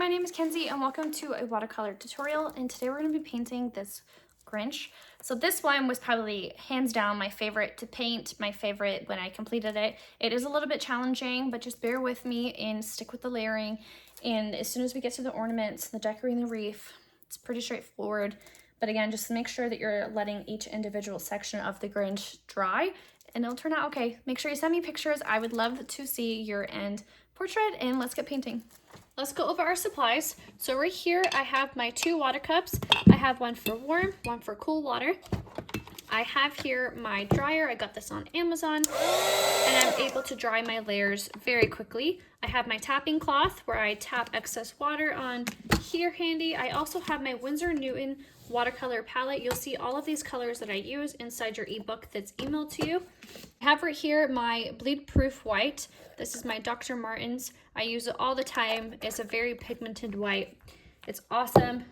my name is Kenzie and welcome to a watercolor tutorial, and today we're going to be painting this Grinch. So this one was probably hands down my favorite to paint, my favorite when I completed it. It is a little bit challenging, but just bear with me and stick with the layering. And as soon as we get to the ornaments, the decorating the wreath, it's pretty straightforward. But again, just make sure that you're letting each individual section of the Grinch dry and it'll turn out okay. Make sure you send me pictures. I would love to see your end portrait, and let's get painting. Let's go over our supplies. So right here, I have my 2 water cups. I have one for warm, one for cool water. I have here my dryer. I got this on Amazon, and I'm able to dry my layers very quickly. I have my tapping cloth where I tap excess water on here handy. I also have my Winsor & Newton watercolor palette. You'll see all of these colors that I use inside your ebook that's emailed to you. I have right here my bleed proof white. This is my Dr. Martens. I use it all the time. It's a very pigmented white. It's awesome.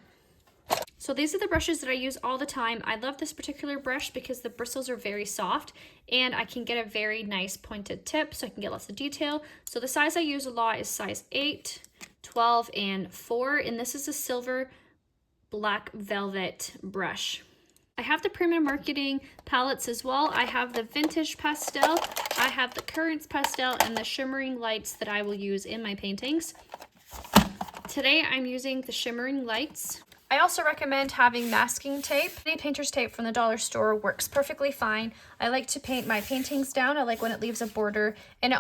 So these are the brushes that I use all the time. I love this particular brush because the bristles are very soft and I can get a very nice pointed tip so I can get lots of detail. So the size I use a lot is size 8, 12, and 4, and this is a silver black velvet brush. I have the Premium Marketing palettes as well. I have the Vintage Pastel, I have the Currants Pastel, and the Shimmering Lights that I will use in my paintings. Today I'm using the Shimmering Lights. I also recommend having masking tape. Any painter's tape from the dollar store works perfectly fine. I like to paint my paintings down. I like when it leaves a border, and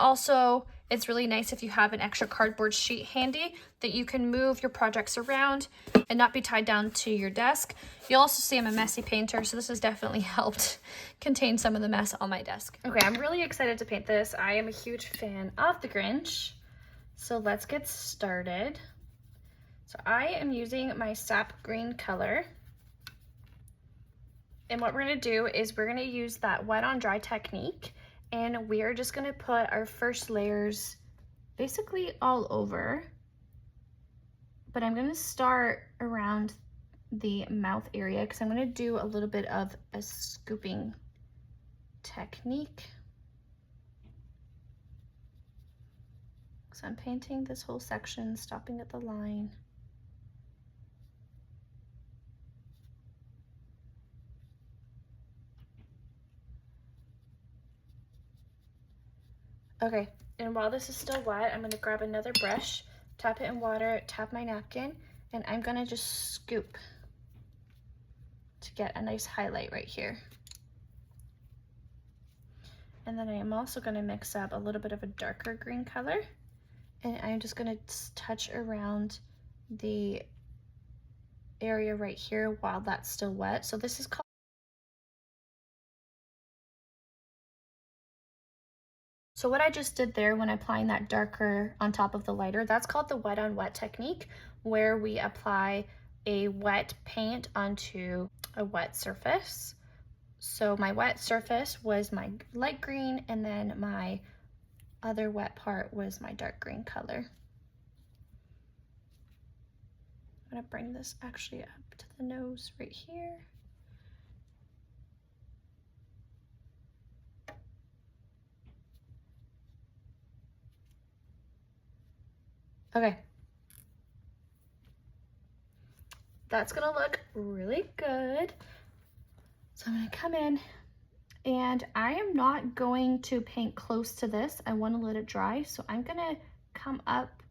it's really nice if you have an extra cardboard sheet handy that you can move your projects around and not be tied down to your desk. You'll also see I'm a messy painter, so this has definitely helped contain some of the mess on my desk. Okay, I'm really excited to paint this. I am a huge fan of the Grinch, so let's get started. So I am using my sap green color. And what we're gonna do is we're gonna use that wet on dry technique, and we are just gonna put our first layers basically all over. But I'm gonna start around the mouth area because I'm gonna do a little bit of a scooping technique. So I'm painting this whole section, stopping at the line. Okay, and while this is still wet, I'm gonna grab another brush, tap it in water, tap my napkin, and I'm gonna just scoop to get a nice highlight right here. And then I am also gonna mix up a little bit of a darker green color, and I'm just gonna touch around the area right here while that's still wet. So this is called So what I just did there when applying that darker on top of the lighter, that's called the wet on wet technique, where we apply a wet paint onto a wet surface. So my wet surface was my light green, and then my other wet part was my dark green color. I'm gonna bring this actually up to the nose right here. Okay. That's gonna look really good. So I'm gonna come in, and I am not going to paint close to this. I wanna let it dry. So I'm gonna come up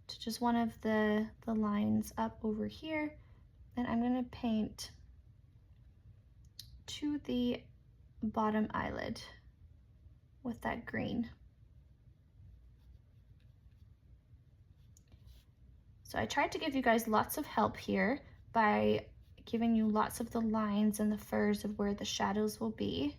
to just one of the lines up over here, and I'm gonna paint to the bottom eyelid with that green. So I tried to give you guys lots of help here by giving you lots of the lines and the furs of where the shadows will be.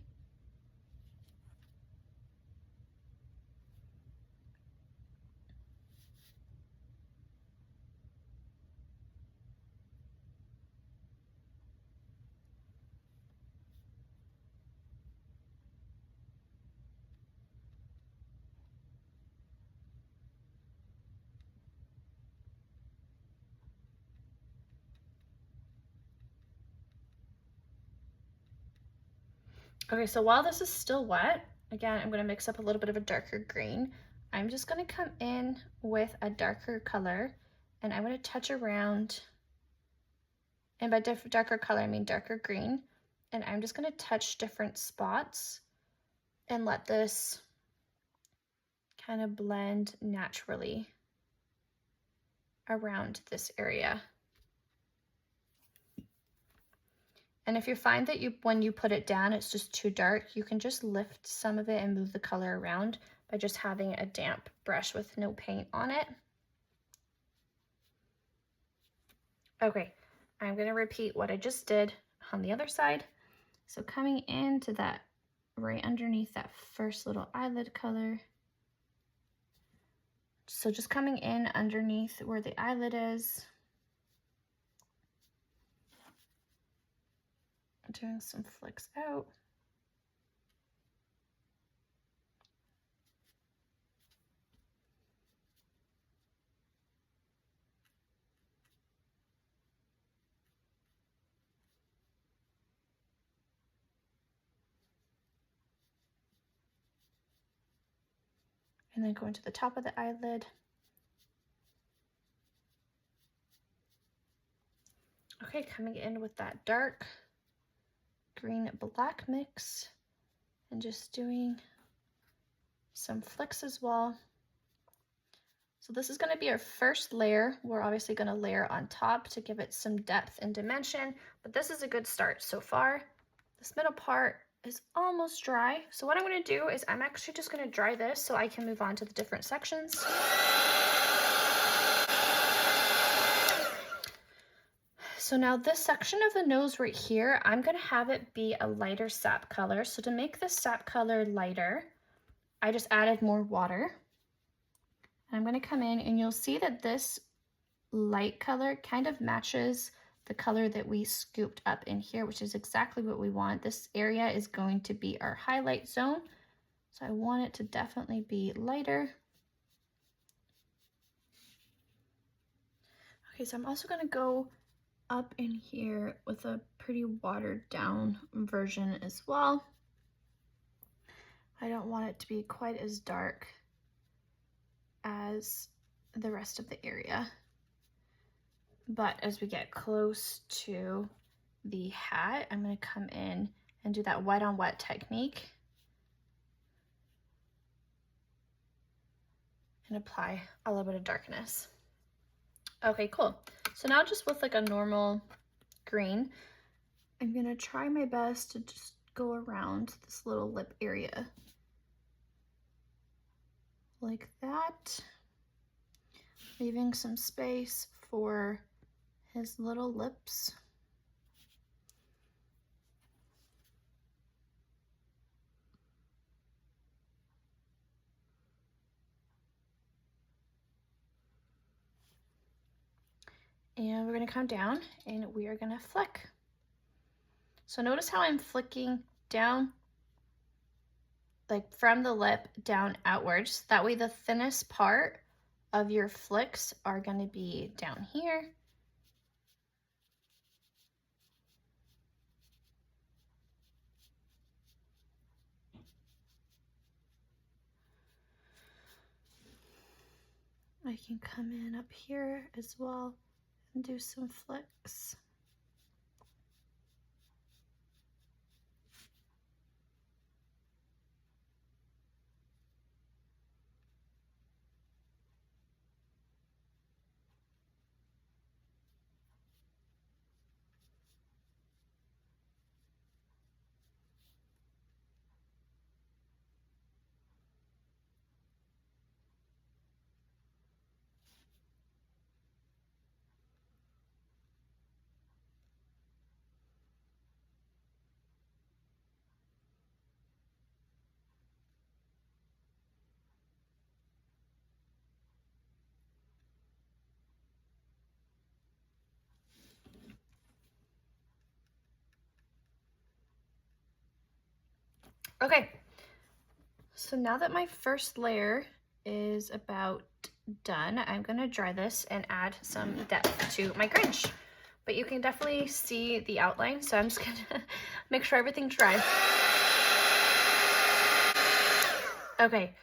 Okay, so while this is still wet, again, I'm gonna mix up a little bit of a darker green. I'm just gonna come in with a darker color and I'm going to touch around, and by darker color I mean darker green, and I'm just going to touch different spots and let this kind of blend naturally around this area. And if you find that when you put it down it's just too dark, you can just lift some of it and move the color around by just having a damp brush with no paint on it. Okay, I'm going to repeat what I just did on the other side. So coming into that right underneath that first little eyelid color. So just coming in underneath where the eyelid is. Doing some flicks out. And then going to the top of the eyelid. Okay, coming in with that dark green black mix and just doing some flicks as well. So this is going to be our first layer. We're obviously going to layer on top to give it some depth and dimension, but this is a good start so far. This middle part is almost dry. So what I'm going to do is I'm actually just going to dry this so I can move on to the different sections. So now this section of the nose right here, I'm going to have it be a lighter sap color. So to make the sap color lighter, I just added more water. And I'm going to come in and you'll see that this light color kind of matches the color that we scooped up in here, which is exactly what we want. This area is going to be our highlight zone. So I want it to definitely be lighter. Okay, so I'm also going to go up in here with a pretty watered down version as well. I don't want it to be quite as dark as the rest of the area. But as we get close to the hat, I'm going to come in and do that wet on wet technique and apply a little bit of darkness. Okay, cool. So now just with like a normal green, I'm going to try my best to just go around this little lip area like that, leaving some space for his little lips. And we're going to come down and we are going to flick. So notice how I'm flicking down, like from the lip down outwards. That way the thinnest part of your flicks are going to be down here. I can come in up here as well and do some flicks. Okay, so now that my first layer is about done, I'm gonna dry this and add some depth to my Grinch. But you can definitely see the outline, so I'm just gonna make sure everything's dry. Okay,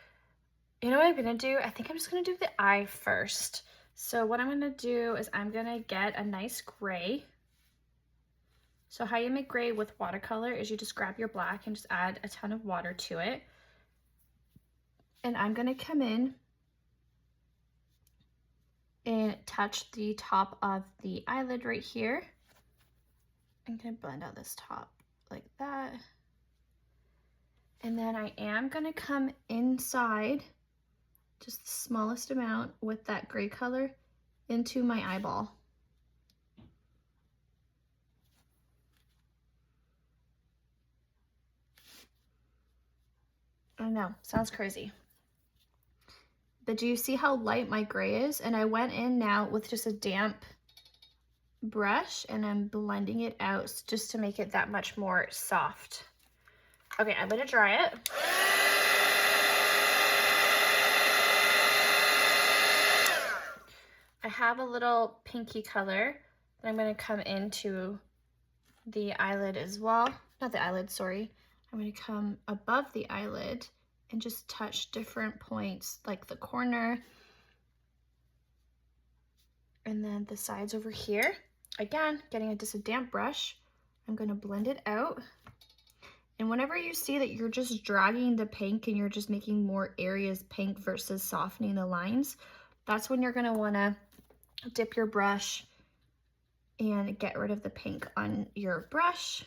you know what I'm gonna do? I think I'm just gonna do the eye first So what I'm gonna do is I'm gonna get a nice gray. So how you make gray with watercolor is you just grab your black and just add a ton of water to it. And I'm gonna come in and touch the top of the eyelid right here. I'm gonna blend out this top like that. And then I am gonna come inside, just the smallest amount with that gray color, into my eyeball. I know, sounds crazy. But do you see how light my gray is? And I went in now with just a damp brush and I'm blending it out just to make it that much more soft. Okay, I'm gonna dry it. I have a little pinky color that I'm gonna come into the eyelid as well. Not the eyelid, sorry. I'm gonna come above the eyelid and just touch different points like the corner and then the sides over here. Again, getting just a damp brush, I'm gonna blend it out. And whenever you see that you're just dragging the pink and you're just making more areas pink versus softening the lines, that's when you're gonna wanna dip your brush and get rid of the pink on your brush.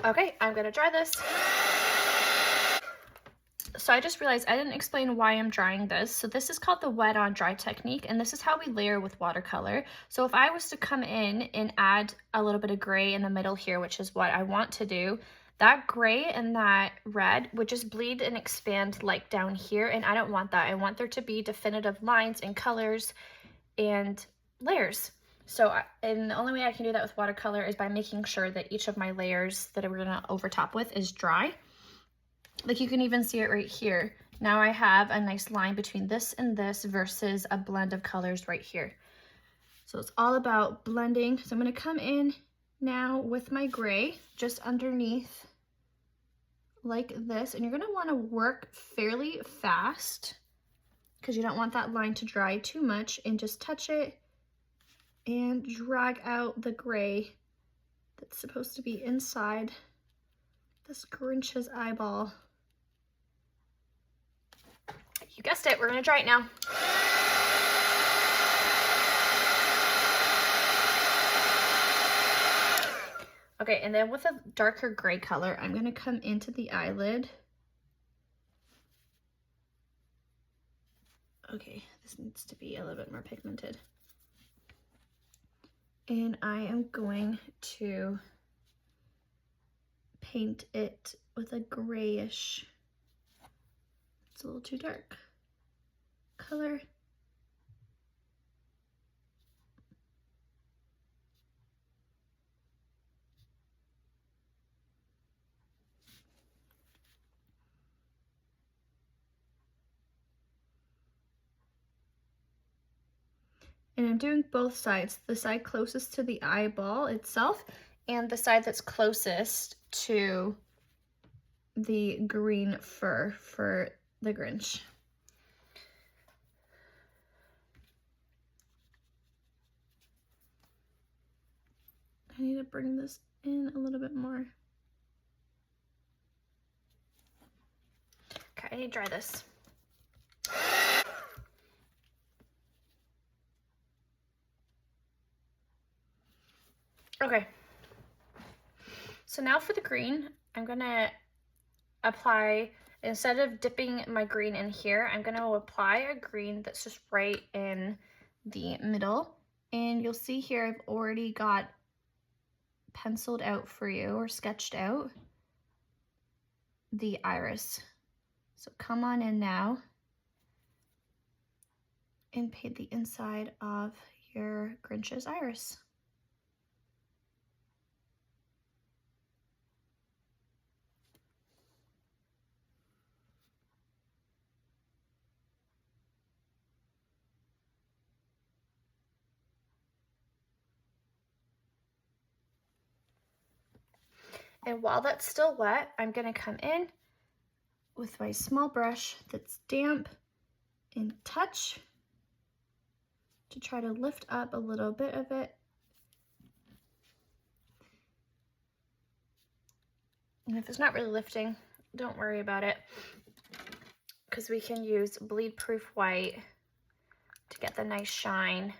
Okay, I'm gonna dry this. So I just realized I didn't explain why I'm drying this. So this is called the wet on dry technique, and this is how we layer with watercolor. So if I was to come in and add a little bit of gray in the middle here, which is what I want to do, that gray and that red would just bleed and expand like down here, and I don't want that. I want there to be definitive lines and colors and layers. So and the only way I can do that with watercolor is by making sure that each of my layers that we're gonna overtop with is dry. Like you can even see it right here. Now I have a nice line between this and this versus a blend of colors right here. So it's all about blending. So I'm gonna come in now with my gray just underneath like this, and you're gonna wanna work fairly fast because you don't want that line to dry too much, and just touch it and drag out the gray that's supposed to be inside this Grinch's eyeball. You guessed it, we're gonna dry it now. Okay, and then with a darker gray color, I'm gonna come into the eyelid. Okay, this needs to be a little bit more pigmented. And I am going to paint it with a grayish, it's a little too dark, color. And I'm doing both sides, the side closest to the eyeball itself and the side that's closest to the green fur for the Grinch. I need to bring this in a little bit more. Okay, I need to dry this. Okay, so now for the green, I'm gonna apply, instead of dipping my green in here, I'm gonna apply a green that's just right in the middle. And you'll see here I've already got penciled out for you or sketched out the iris. So come on in now and paint the inside of your Grinch's iris. And while that's still wet, I'm gonna come in with my small brush that's damp and touch to try to lift up a little bit of it. And if it's not really lifting, don't worry about it, because we can use bleed proof white to get the nice shine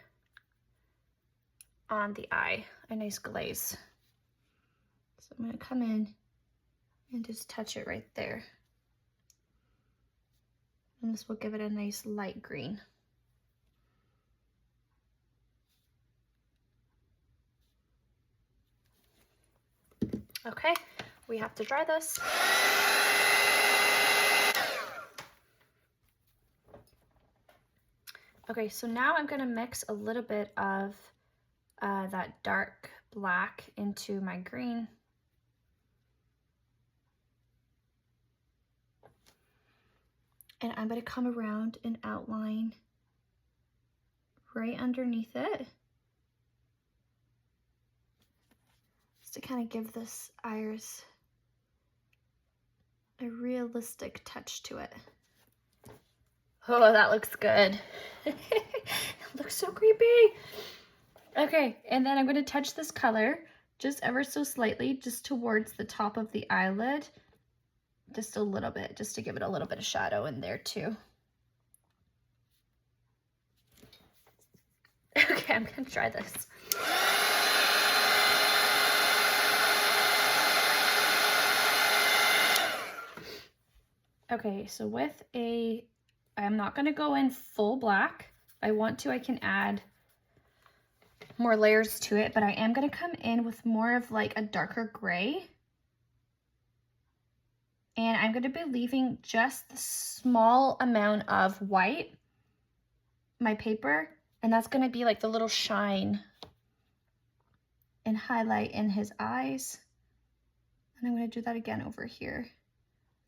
on the eye, a nice glaze. So I'm gonna come in and just touch it right there. And this will give it a nice light green. Okay, we have to dry this. Okay, so now I'm gonna mix a little bit of that dark black into my green. And I'm gonna come around and outline right underneath it, just to kind of give this iris a realistic touch to it. Oh, that looks good. It looks so creepy. Okay, and then I'm going to touch this color just ever so slightly, just towards the top of the eyelid. Just a little bit, just to give it a little bit of shadow in there too. Okay, I'm going to try this. Okay, so with I'm not going to go in full black. If I want to, I can add more layers to it, but I am going to come in with more of like a darker gray. And I'm going to be leaving just the small amount of white, my paper, and that's going to be like the little shine and highlight in his eyes. And I'm going to do that again over here.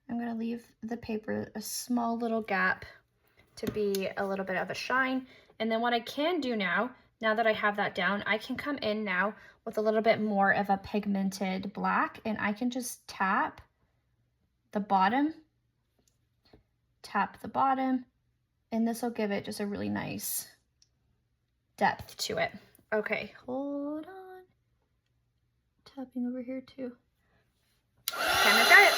I'm going to leave the paper a small little gap to be a little bit of a shine. And then what I can do now that I have that down, I can come in now with a little bit more of a pigmented black, and I can just tap the bottom, and this will give it just a really nice depth to it. Okay, hold on. Tapping over here too. Time to try it.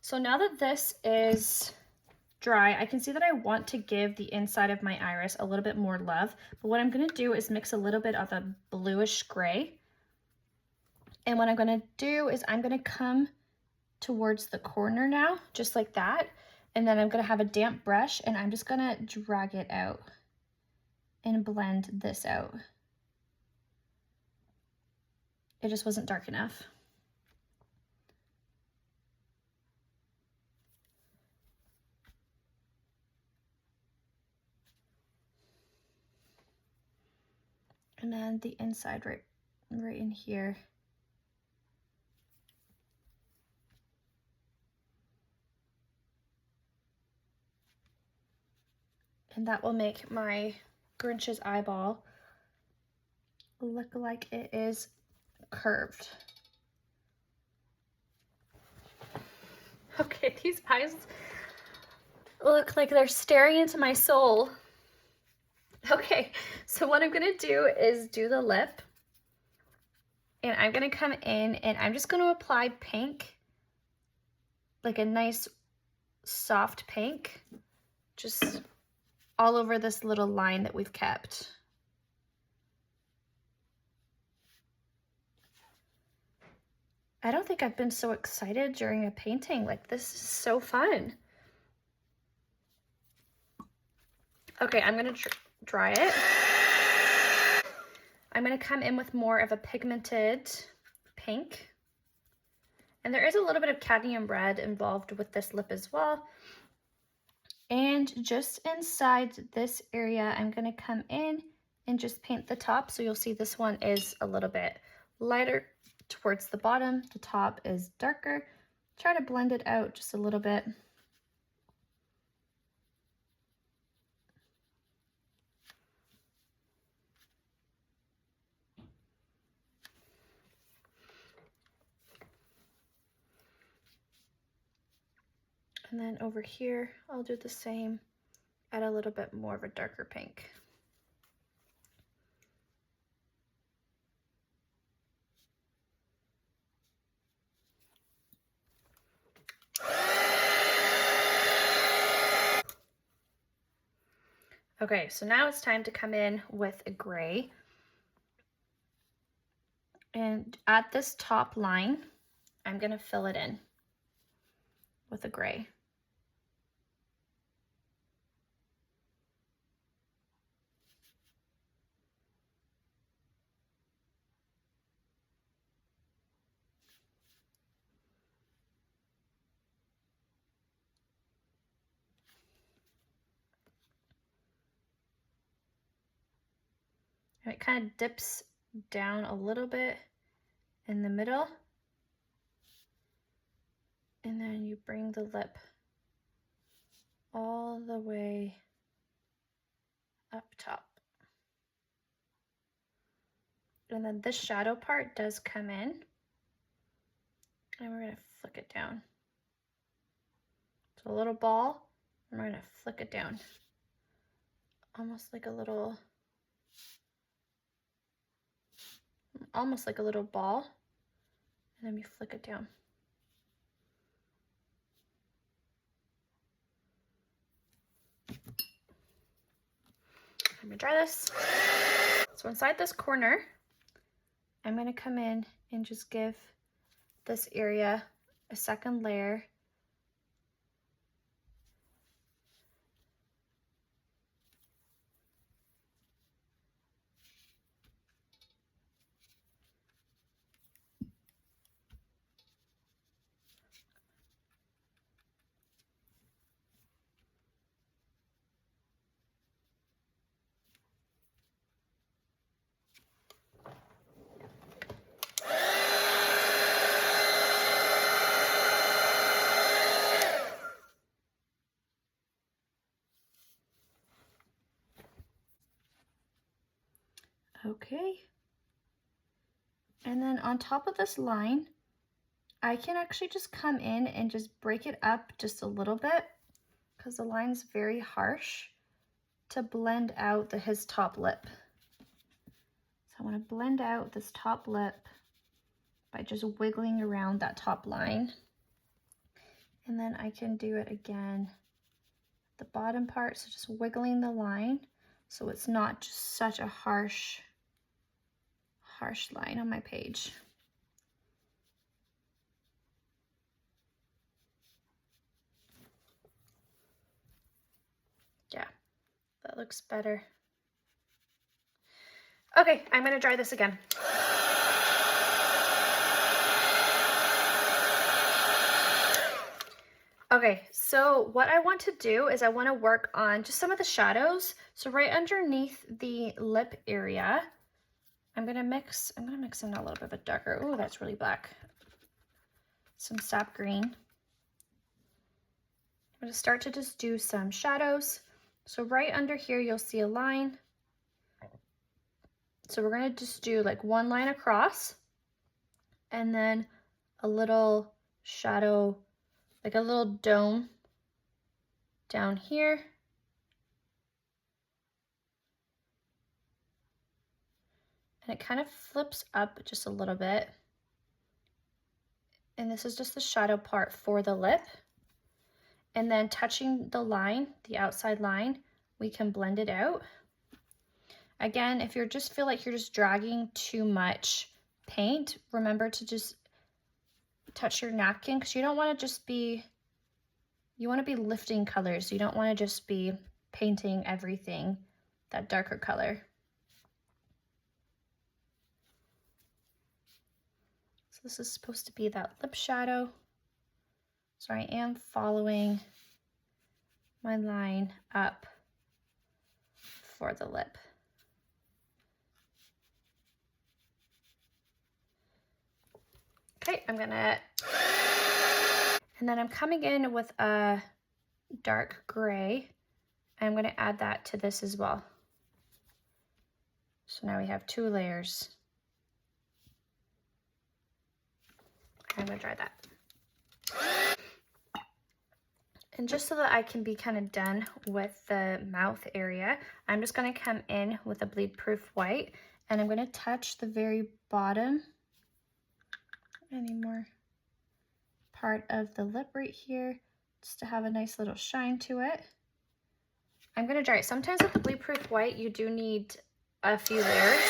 So now that this is dry, I can see that I want to give the inside of my iris a little bit more love, but what I'm going to do is mix a little bit of a bluish gray. And what I'm going to do is I'm going to come towards the corner now, just like that, and then I'm going to have a damp brush and I'm just going to drag it out and blend this out. It just wasn't dark enough. And then the inside right in here. And that will make my Grinch's eyeball look like it is curved. Okay, these eyes look like they're staring into my soul. Okay, so what I'm gonna do is do the lip, and I'm gonna come in and I'm just gonna apply pink, like a nice soft pink, just all over this little line that we've kept. I don't think I've been so excited during a painting. Like, this is so fun. Okay, I'm gonna dry it. I'm gonna come in with more of a pigmented pink. And there is a little bit of cadmium red involved with this lip as well. And just inside this area, I'm gonna come in and just paint the top. So you'll see this one is a little bit lighter towards the bottom. The top is darker. Try to blend it out just a little bit. And then over here, I'll do the same, add a little bit more of a darker pink. Okay, so now it's time to come in with a gray. And at this top line, I'm gonna fill it in with a gray. And it kind of dips down a little bit in the middle. And then you bring the lip all the way up top. And then this shadow part does come in. And we're gonna flick it down. So a little ball, and we're gonna flick it down. Almost like a little ball. And then we flick it down. I'm gonna dry this. So inside this corner, I'm gonna come in and just give this area a second layer. Okay. And then on top of this line, I can actually just come in and just break it up just a little bit because the line's very harsh to blend out his top lip. So I want to blend out this top lip by just wiggling around that top line. And then I can do it again, the bottom part, so just wiggling the line so it's not just such a harsh line on my page. Yeah, that looks better. Okay, I'm gonna dry this again. Okay, so what I want to do is I want to work on just some of the shadows. So right underneath the lip area, I'm gonna mix in a little bit of a darker, oh, that's really black. Some sap green. I'm gonna start to just do some shadows. So right under here, you'll see a line. So we're gonna just do like one line across and then a little shadow, like a little dome down here. And it kind of flips up just a little bit. And this is just the shadow part for the lip. And then touching the line, the outside line, we can blend it out. Again, if you just feel like you're just dragging too much paint, remember to just touch your napkin because you don't want to just be, you want to be lifting colors. You don't want to just be painting everything that darker color. So this is supposed to be that lip shadow. So I am following my line up for the lip. Okay, and then I'm coming in with a dark gray. I'm gonna add that to this as well. So now we have 2 layers. I'm gonna dry that. And just so that I can be kind of done with the mouth area, I'm just going to come in with a bleed proof white, and I'm going to touch the very bottom, any more part of the lip right here, just to have a nice little shine to it. I'm going to dry it. Sometimes with the bleed proof white, you do need a few layers.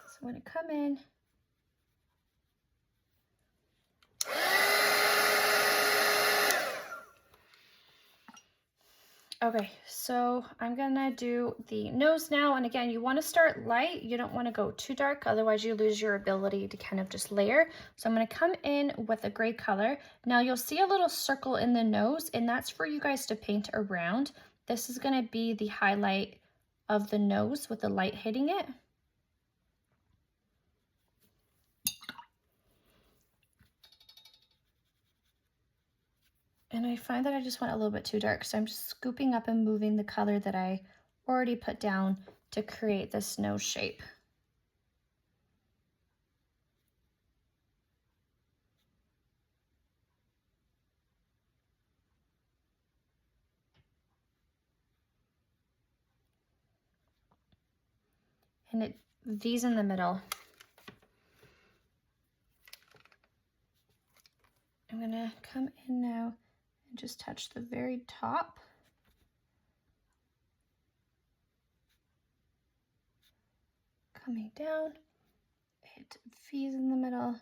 So I'm going to come in. Okay, so I'm gonna do the nose now, and again, you want to start light. You don't want to go too dark, otherwise you lose your ability to kind of just layer. So I'm going to come in with a gray color. Now you'll see a little circle in the nose, and that's for you guys to paint around. This is going to be the highlight of the nose with the light hitting it. And I find that I just went a little bit too dark, so I'm just scooping up and moving the color that I already put down to create this nose shape. And it V's in the middle. I'm gonna come in now and just touch the very top. Coming down, it V's in the middle.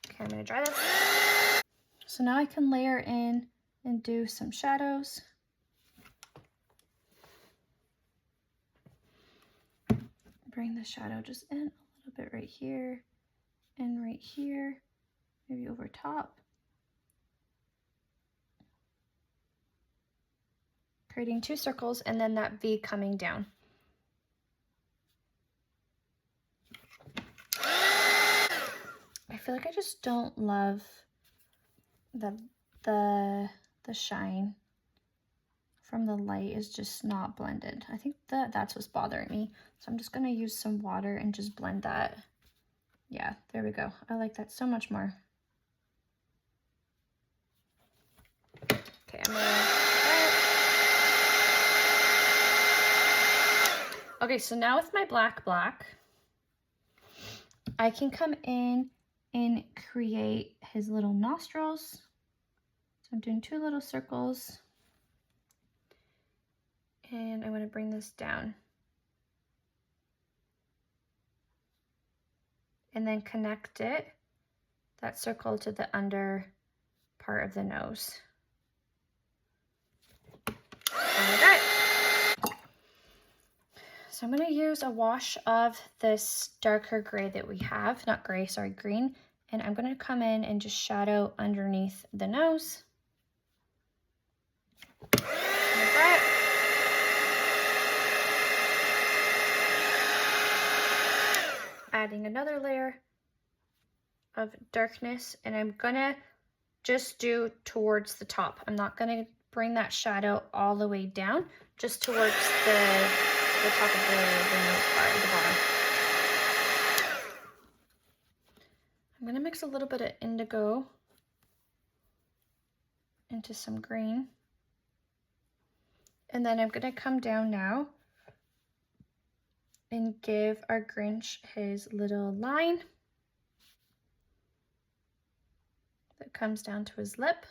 Okay, I'm gonna dry this. So now I can layer in and do some shadows. Bring the shadow just in a little bit right here and right here, maybe over top. Creating two circles and then that V coming down. I feel like I just don't love the shine from the light is just not blended. I think that's what's bothering me. So I'm just gonna use some water and just blend that. Yeah, there we go. I like that so much more. Okay, I'm gonna Okay, so now with my black, I can come in and create his little nostrils. So I'm doing two little circles. And I want to bring this down. And then connect that circle to the under part of the nose. Okay. So I'm going to use a wash of this darker gray that we have, not gray, sorry, green. And I'm going to come in and just shadow underneath the nose. Like that. Adding another layer of darkness, and I'm gonna just do towards the top. I'm not gonna bring that shadow all the way down, just towards the top of the nose part at the bottom. I'm gonna mix a little bit of indigo into some green, and then I'm gonna come down now and give our Grinch his little line that comes down to his lip.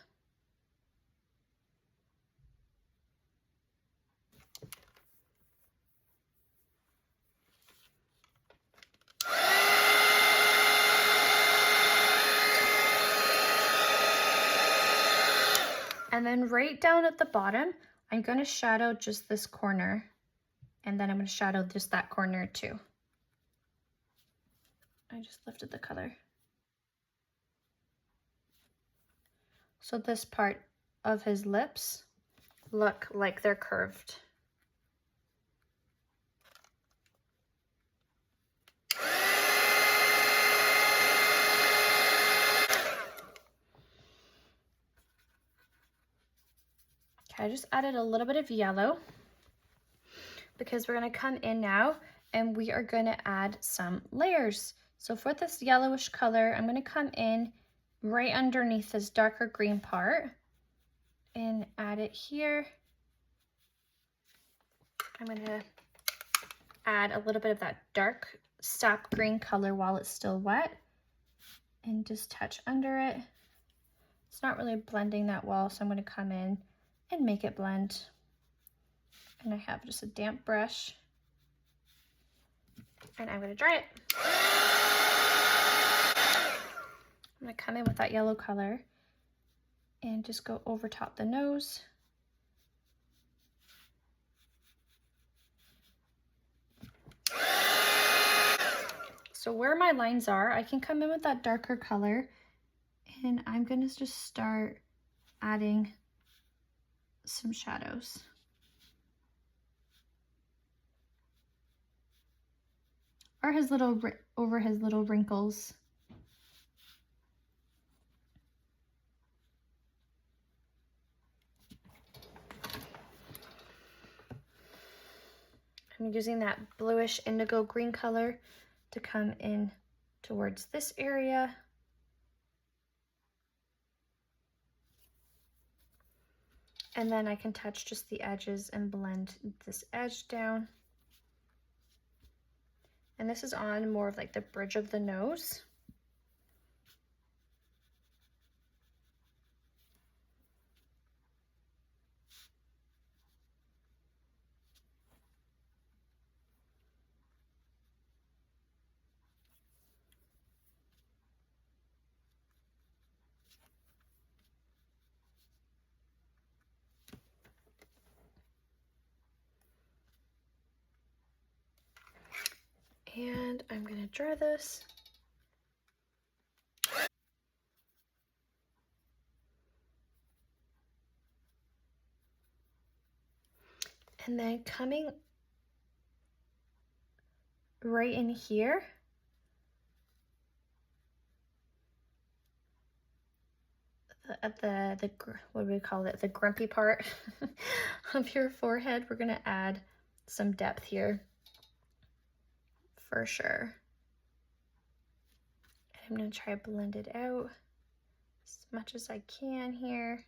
And then right down at the bottom, I'm going to shadow just this corner, and then I'm going to shadow just that corner too. I just lifted the color. So this part of his lips look like they're curved. Okay, I just added a little bit of yellow because we're going to come in now and we are going to add some layers. So for this yellowish color, I'm going to come in right underneath this darker green part and add it here. I'm going to add a little bit of that dark sap green color while it's still wet and just touch under it. It's not really blending that well, so I'm going to come in and make it blend. And I have just a damp brush and I'm going to dry it. I'm going to come in with that yellow color and just go over top the nose. So where my lines are, I can come in with that darker color and I'm going to just start adding some shadows. Or over his little wrinkles. I'm using that bluish indigo green color to come in towards this area. And then I can touch just the edges and blend this edge down. And this is on more of like the bridge of the nose. And I'm going to dry this. And then coming right in here, at the what do we call it? The grumpy part of your forehead, we're going to add some depth here for sure. I'm going to try to blend it out as much as I can here.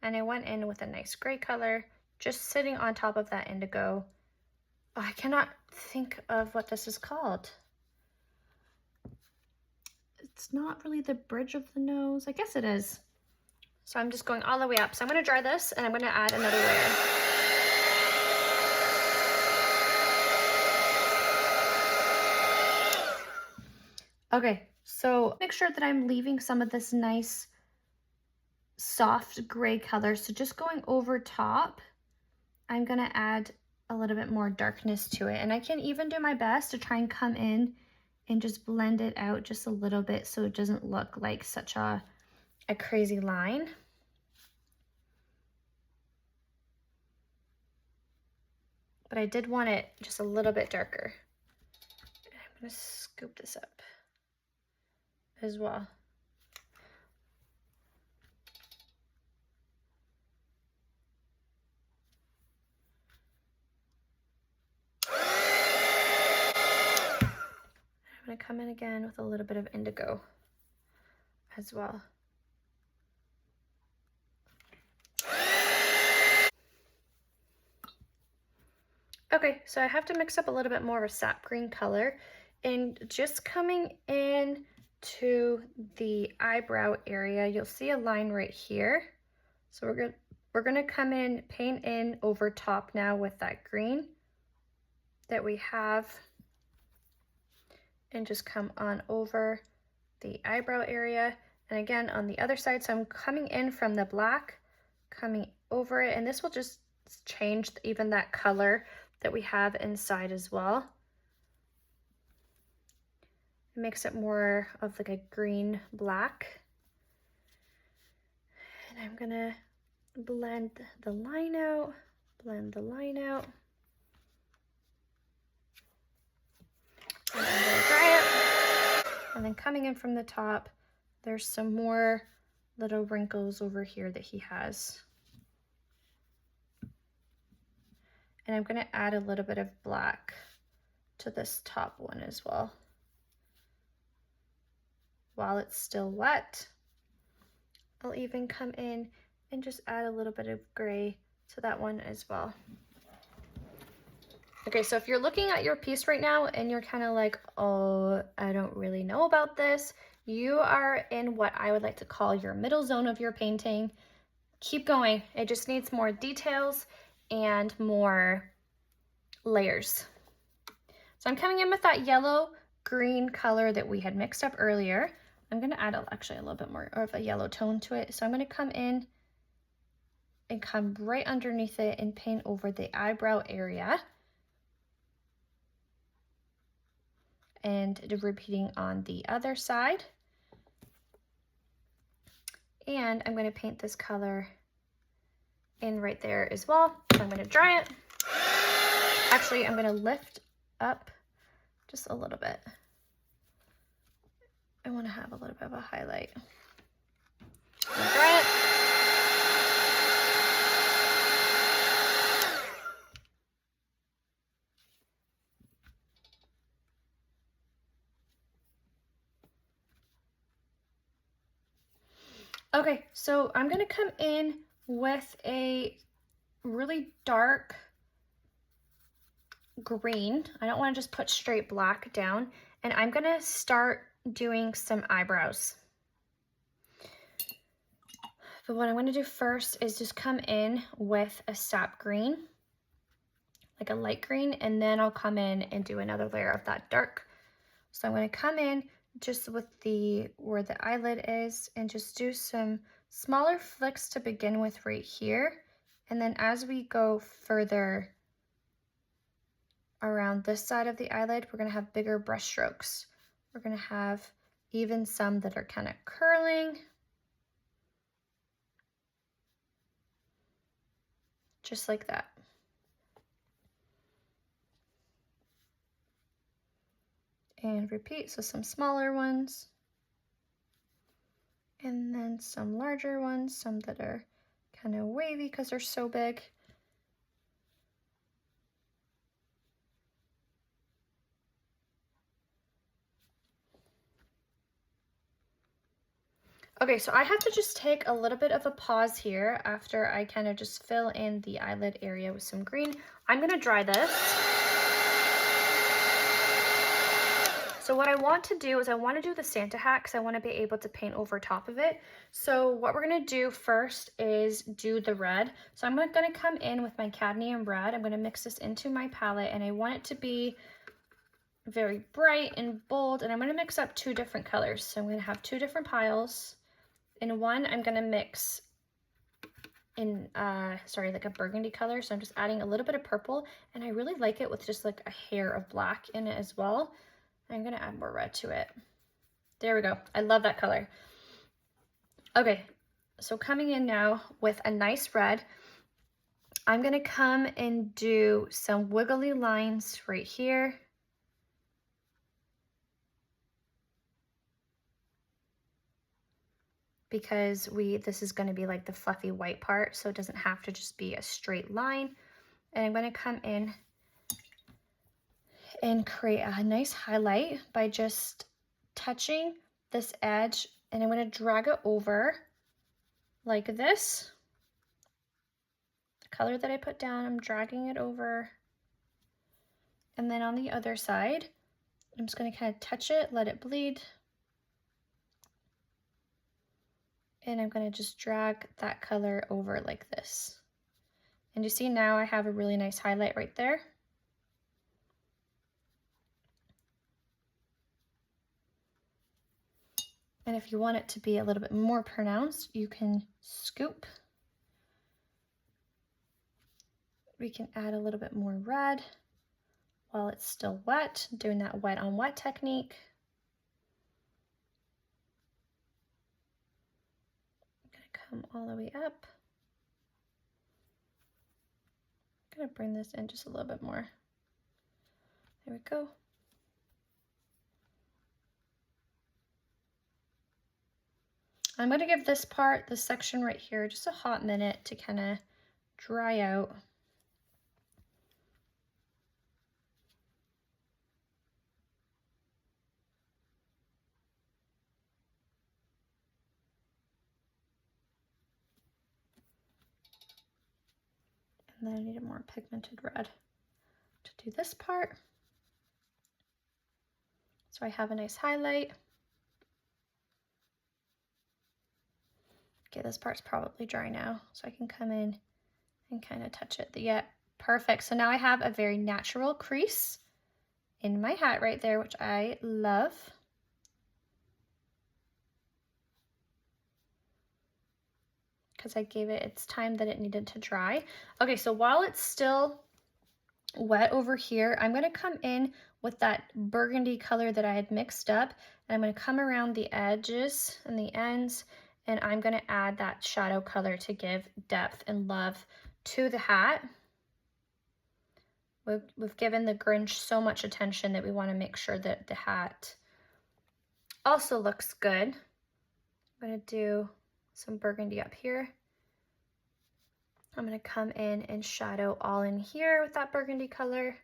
And I went in with a nice gray color, just sitting on top of that indigo. Oh, I cannot think of what this is called. It's not really the bridge of the nose. I guess it is. So I'm just going all the way up. So I'm going to dry this and I'm going to add another layer. Okay, so make sure that I'm leaving some of this nice soft gray color. So just going over top, I'm going to add a little bit more darkness to it. And I can even do my best to try and come in and just blend it out just a little bit so it doesn't look like such a crazy line. But I did want it just a little bit darker. I'm going to scoop this up as well. I'm going to come in again with a little bit of indigo as well. Okay, so I have to mix up a little bit more of a sap green color, and just coming in to the eyebrow area, you'll see a line right here. So we're gonna come in, paint in over top now with that green that we have, and just come on over the eyebrow area. And again, on the other side, so I'm coming in from the black, coming over it, and this will just change even that color that we have inside as well. It makes it more of like a green black. And I'm gonna blend the line out, blend the line out. And I'm gonna dry it. And then coming in from the top, there's some more little wrinkles over here that he has. And I'm gonna add a little bit of black to this top one as well. While it's still wet, I'll even come in and just add a little bit of gray to that one as well. Okay, so if you're looking at your piece right now and you're kind of like, oh, I don't really know about this, you are in what I would like to call your middle zone of your painting. Keep going. It just needs more details and more layers. So I'm coming in with that yellow green color that we had mixed up earlier. I'm going to add actually a little bit more of a yellow tone to it. So I'm going to come in and come right underneath it and paint over the eyebrow area. And repeating on the other side. And I'm going to paint this color in right there as well. So I'm going to dry it. Actually, I'm going to lift up just a little bit. I want to have a little bit of a highlight. I'm going to dry it. Okay, so I'm going to come in with a really dark green. I don't want to just put straight black down. And I'm going to start doing some eyebrows. But what I'm going to do first is just come in with a sap green, like a light green, and then I'll come in and do another layer of that dark. So I'm going to come in just with where the eyelid is and just do some smaller flicks to begin with right here. And then as we go further around this side of the eyelid, we're going to have bigger brush strokes. We're going to have even some that are kind of curling. Just like that. And repeat, so some smaller ones. And then some larger ones, some that are kind of wavy because they're so big. Okay, so I have to just take a little bit of a pause here after I kind of just fill in the eyelid area with some green. I'm going to dry this. So what I want to do is I want to do the Santa hat because I want to be able to paint over top of it. So what we're going to do first is do the red. So I'm going to come in with my cadmium red. I'm going to mix this into my palette and I want it to be very bright and bold, and I'm going to mix up two different colors. So I'm going to have two different piles. In one, I'm going to mix in, like a burgundy color. So I'm just adding a little bit of purple, and I really like it with just like a hair of black in it as well. I'm going to add more red to it. There we go. I love that color. Okay, so coming in now with a nice red, I'm going to come and do some wiggly lines right here. Because this is going to be like the fluffy white part, so it doesn't have to just be a straight line. And I'm going to come in and create a nice highlight by just touching this edge, and I'm going to drag it over like this. The color that I put down, I'm dragging it over. And then on the other side, I'm just going to kind of touch it, let it bleed. And I'm going to just drag that color over like this. And you see now I have a really nice highlight right there. And if you want it to be a little bit more pronounced, you can scoop. We can add a little bit more red while it's still wet, doing that wet on wet technique. Come all the way up. I'm going to bring this in just a little bit more. There we go. I'm going to give this section right here, just a hot minute to kind of dry out. And then I need a more pigmented red to do this part. So I have a nice highlight. Okay, this part's probably dry now, so I can come in and kind of touch it. Yeah, perfect. So now I have a very natural crease in my hat right there, which I love. Because I gave it its time that it needed to dry. Okay, so while it's still wet over here, I'm going to come in with that burgundy color that I had mixed up, and I'm going to come around the edges and the ends, and I'm going to add that shadow color to give depth and love to the hat. We've given the Grinch so much attention that we want to make sure that the hat also looks good. I'm going to do some burgundy up here. I'm going to come in and shadow all in here with that burgundy color.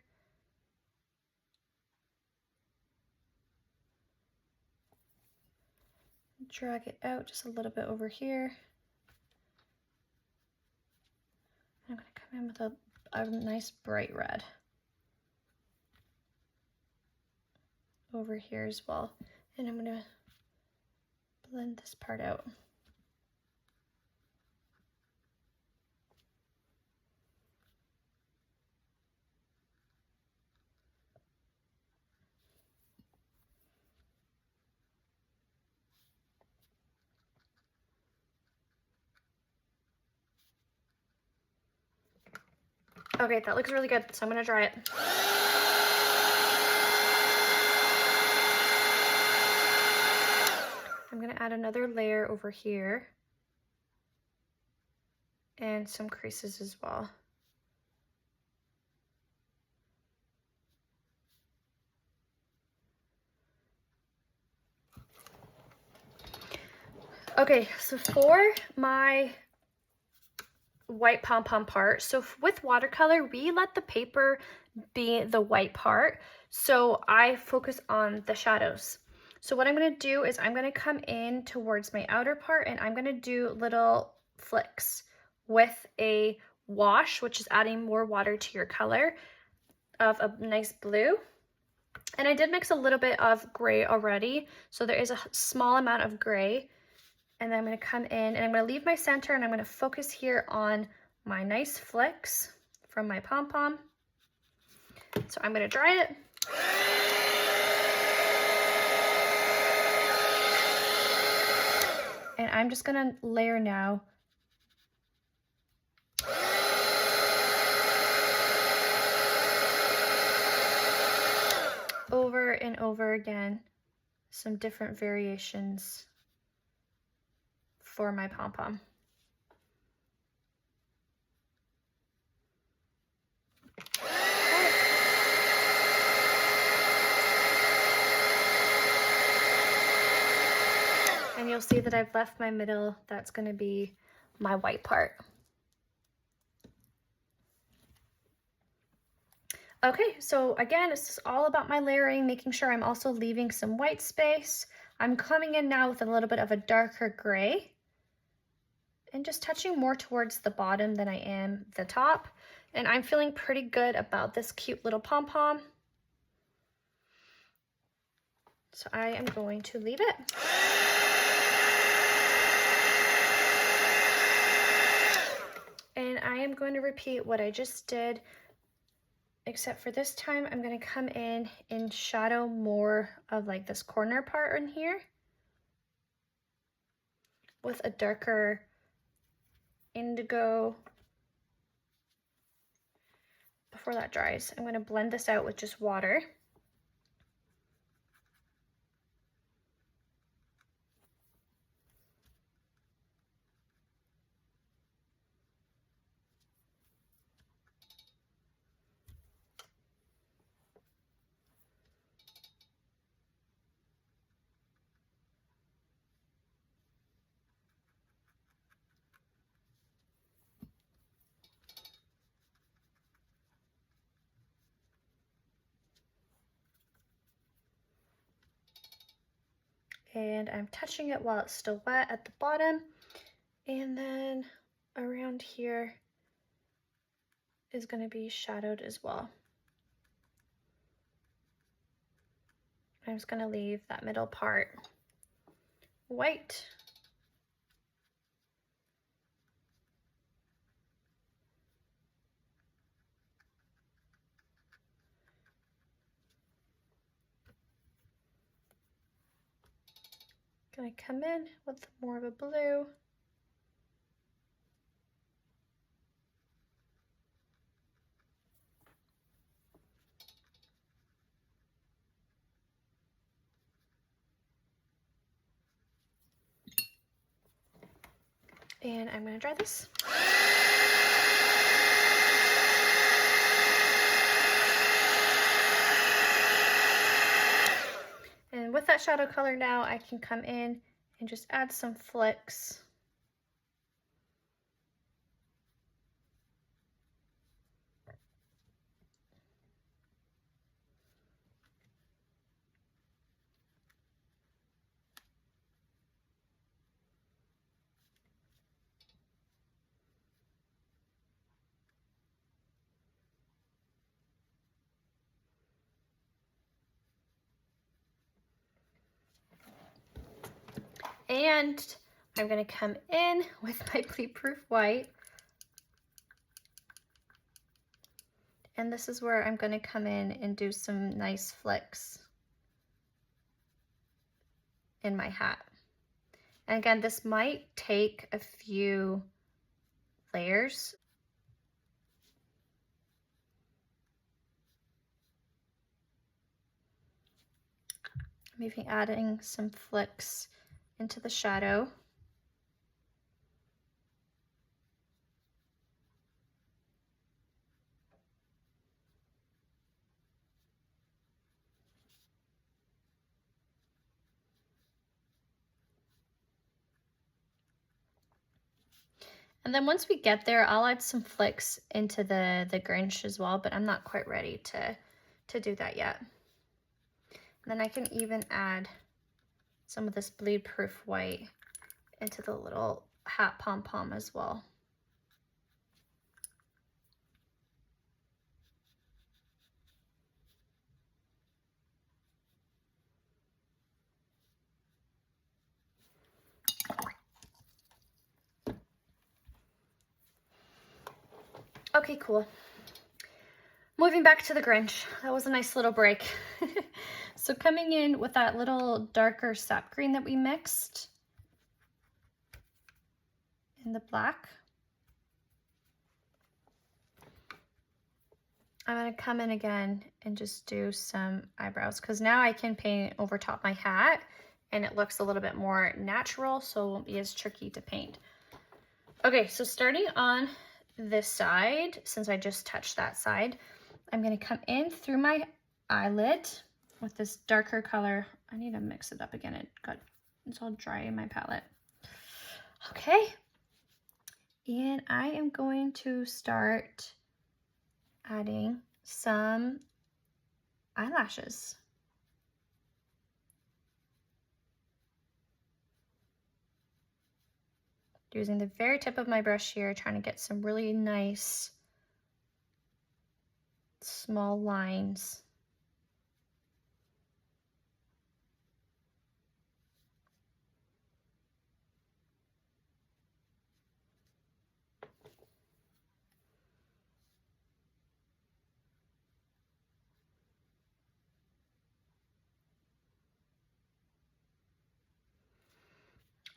Drag it out just a little bit over here. I'm going to come in with a nice bright red over here as well. And I'm going to blend this part out. Okay, that looks really good, so I'm going to dry it. I'm going to add another layer over here and some creases as well. Okay, so for my white pom-pom part, so with watercolor, we let the paper be the white part, so I focus on the shadows. So what I'm going to do is I'm going to come in towards my outer part, and I'm going to do little flicks with a wash, which is adding more water to your color, of a nice blue. And I did mix a little bit of gray already, so there is a small amount of gray. And then I'm going to come in and I'm going to leave my center, and I'm going to focus here on my nice flicks from my pom-pom. So I'm going to dry it. And I'm just going to layer now over and over again some different variations for my pom-pom. And you'll see that I've left my middle, that's going to be my white part. Okay, so again, it's just all about my layering, making sure I'm also leaving some white space. I'm coming in now with a little bit of a darker gray and just touching more towards the bottom than I am the top. And I'm feeling pretty good about this cute little pom-pom. So I am going to leave it. And I am going to repeat what I just did, except for this time I'm going to come in and shadow more of like this corner part in here with a darker indigo. Before that dries, I'm going to blend this out with just water. And I'm touching it while it's still wet at the bottom, and then around here is going to be shadowed as well. I'm just going to leave that middle part white. Gonna come in with more of a blue. And I'm gonna dry this. And with that shadow color now, I can come in and just add some flicks. And I'm gonna come in with my bleed-proof white. And this is where I'm gonna come in and do some nice flicks in my hat. And again, this might take a few layers. Maybe adding some flicks into the shadow. And then once we get there, I'll add some flicks into the Grinch as well, but I'm not quite ready to do that yet. And then I can even add some of this bleed-proof white into the little hat pom-pom as well. Okay, cool. Moving back to the Grinch. That was a nice little break. So coming in with that little darker sap green that we mixed in the black. I'm gonna come in again and just do some eyebrows because now I can paint over top my hat and it looks a little bit more natural, so it won't be as tricky to paint. Okay, so starting on this side, since I just touched that side, I'm gonna come in through my eyelid with this darker color. I need to mix it up again. It's all dry in my palette. Okay, and I am going to start adding some eyelashes. Using the very tip of my brush here, trying to get some really nice small lines.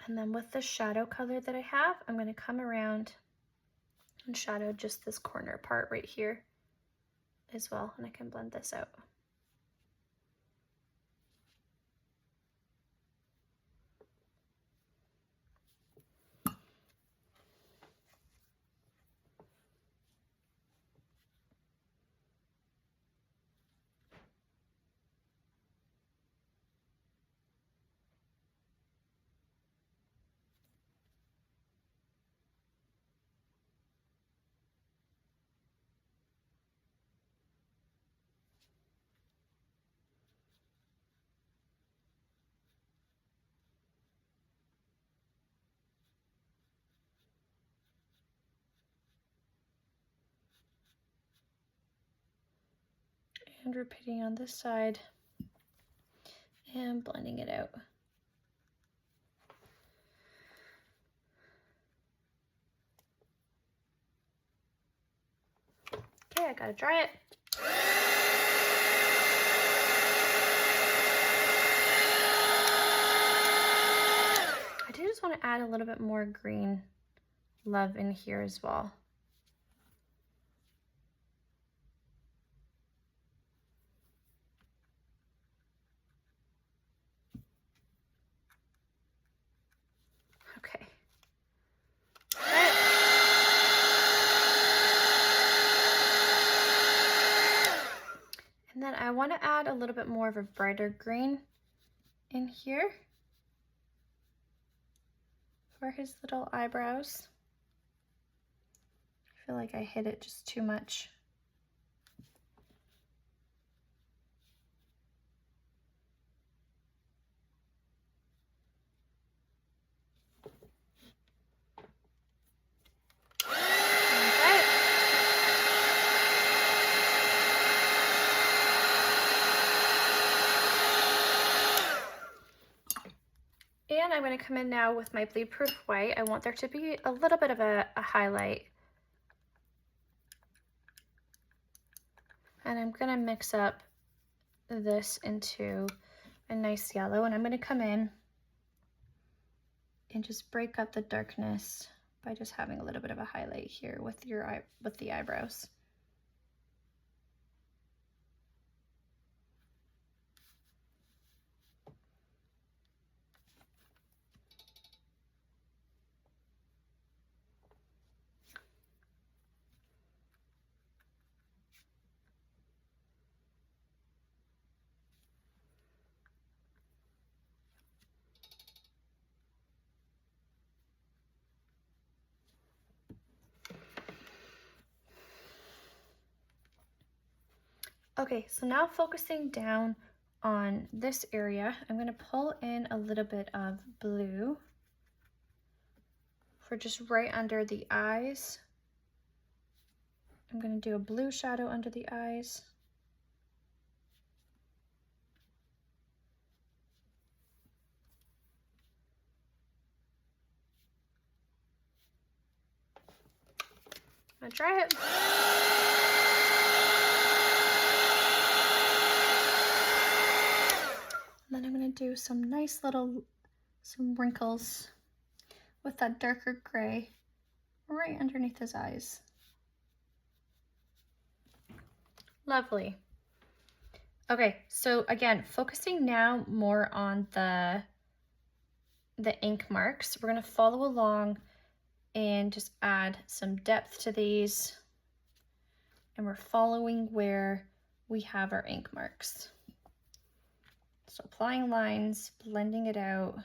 And then with the shadow color that I have, I'm going to come around and shadow just this corner part right here as well, and I can blend this out. And repeating on this side and blending it out. Okay, I gotta dry it. I do just want to add a little bit more green love in here as well. Okay. And then I want to add a little bit more of a brighter green in here for his little eyebrows. I feel like I hit it just too much. And I'm going to come in now with my bleed proof white. I want there to be a little bit of a highlight. And I'm going to mix up this into a nice yellow. And I'm going to come in and just break up the darkness by just having a little bit of a highlight here with the eyebrows. Okay, so now focusing down on this area, I'm going to pull in a little bit of blue for just right under the eyes. I'm going to do a blue shadow under the eyes. I'm going to try it. And then I'm going to do some nice little, some wrinkles with that darker gray right underneath his eyes. Lovely. Okay, so again, focusing now more on the ink marks. We're going to follow along and just add some depth to these. And we're following where we have our ink marks. So applying lines, blending it out.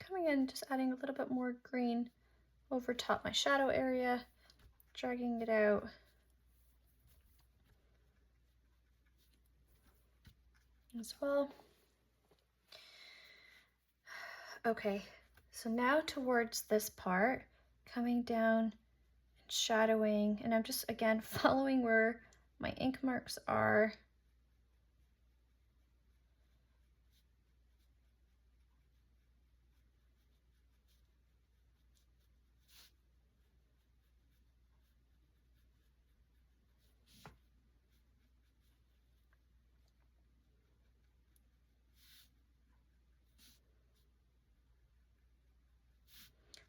Coming in, just adding a little bit more green over top my shadow area, dragging it out. As well. Okay, so now towards this part, coming down and shadowing, and I'm just again following where my ink marks are.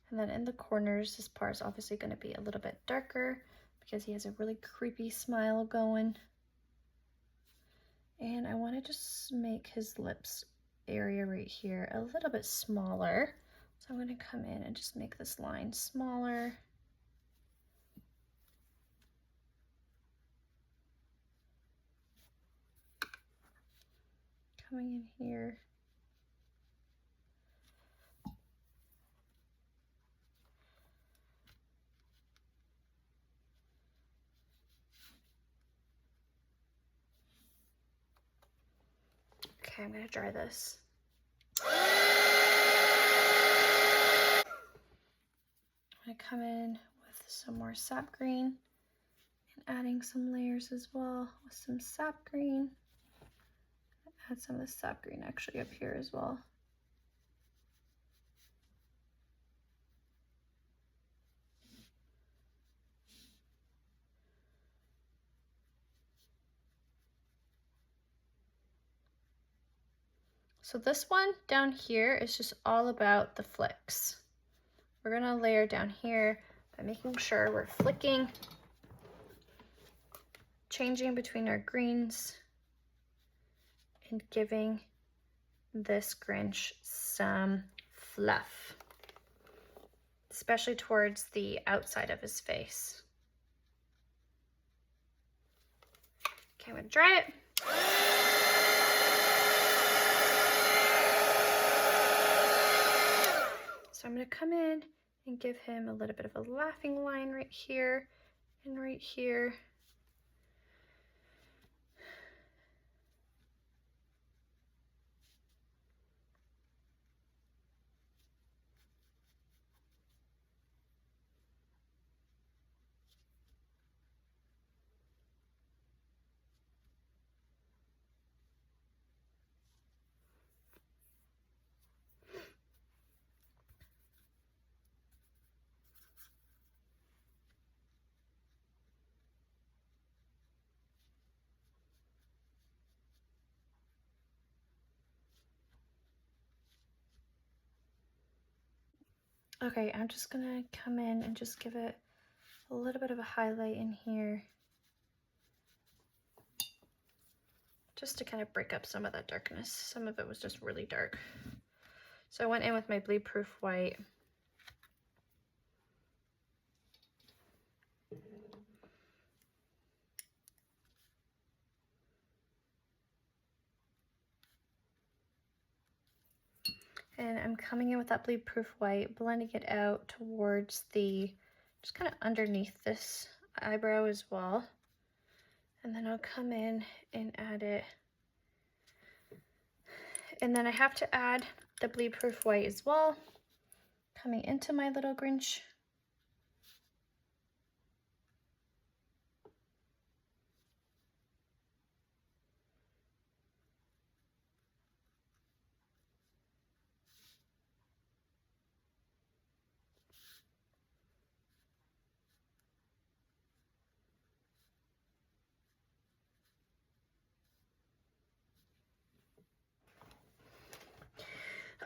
And then in the corners, this part is obviously going to be a little bit darker because he has a really creepy smile going. And I want to just make his lips area right here a little bit smaller. So I'm going to come in and just make this line smaller. Coming in here. Okay, I'm going to dry this. I'm going to come in with some more sap green and adding some layers as well with some sap green. Add some of the sap green actually up here as well. So this one down here is just all about the flicks. We're gonna layer down here by making sure we're flicking, changing between our greens, and giving this Grinch some fluff, especially towards the outside of his face. Okay, I'm gonna dry it. So I'm going to come in and give him a little bit of a laughing line right here and right here. Okay, I'm just gonna come in and just give it a little bit of a highlight in here, just to kind of break up some of that darkness. Some of it was just really dark. So I went in with my bleed proof white. And I'm coming in with that bleed proof white, blending it out towards the, just kind of underneath this eyebrow as well. And then I'll come in and add it. And then I have to add the bleed proof white as well, coming into my little Grinch.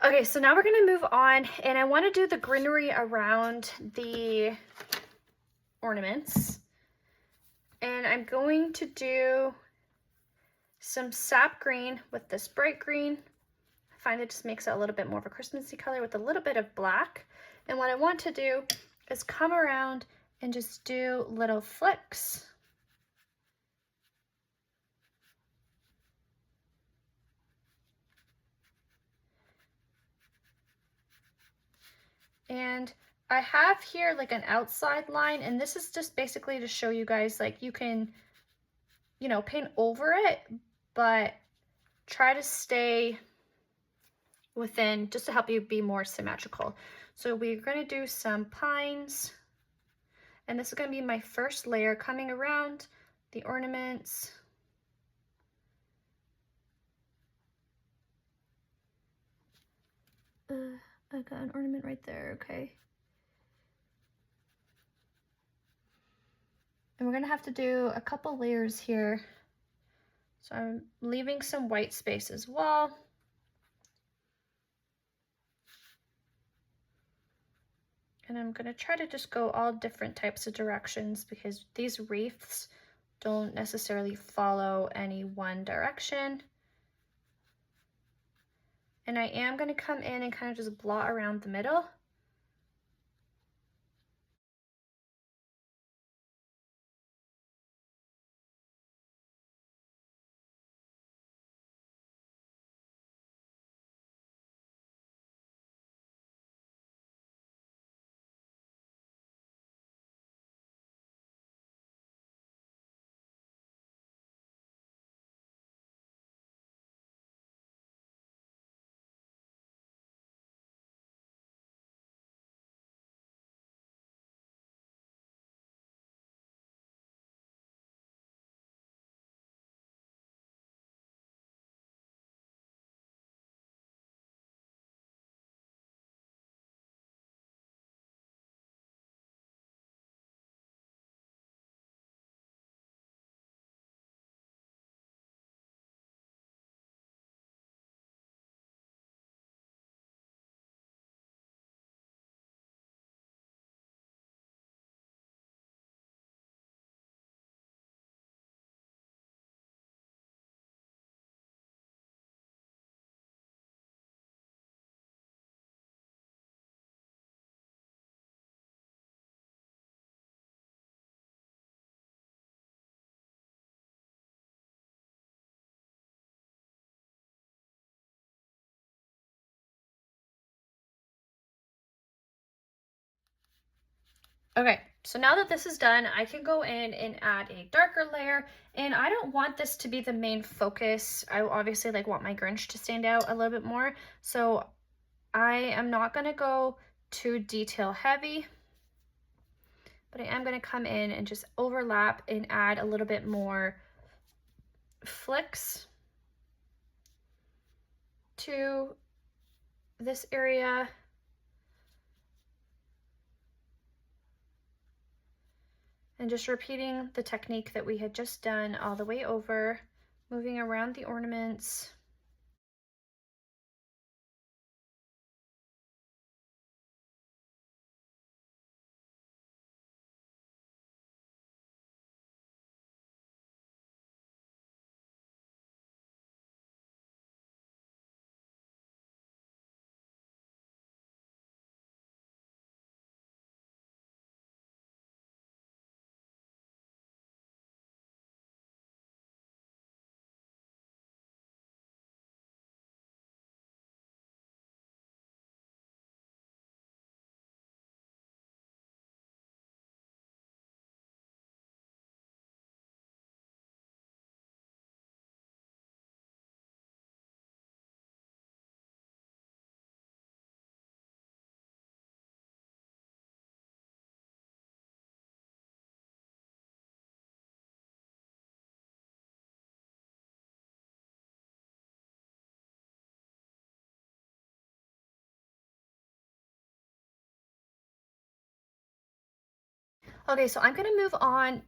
Okay, so now we're gonna move on, and I wanna do the greenery around the ornaments. And I'm going to do some sap green with this bright green. I find it just makes it a little bit more of a Christmassy color with a little bit of black. And what I want to do is come around and just do little flicks. And I have here like an outside line, and this is just basically to show you guys like you can, you know, paint over it, but try to stay within, just to help you be more symmetrical. So we're going to do some pines, and this is going to be my first layer coming around the ornaments. I got an ornament right there, okay. And we're gonna have to do a couple layers here. So I'm leaving some white space as well. And I'm gonna try to just go all different types of directions because these wreaths don't necessarily follow any one direction. And I am going to come in and kind of just blot around the middle. Okay, so now that this is done, I can go in and add a darker layer, and I don't want this to be the main focus. I obviously want my Grinch to stand out a little bit more, so I am not gonna go too detail heavy, but I am gonna come in and just overlap and add a little bit more flicks to this area. And just repeating the technique that we had just done all the way over, moving around the ornaments. Okay, so I'm gonna move on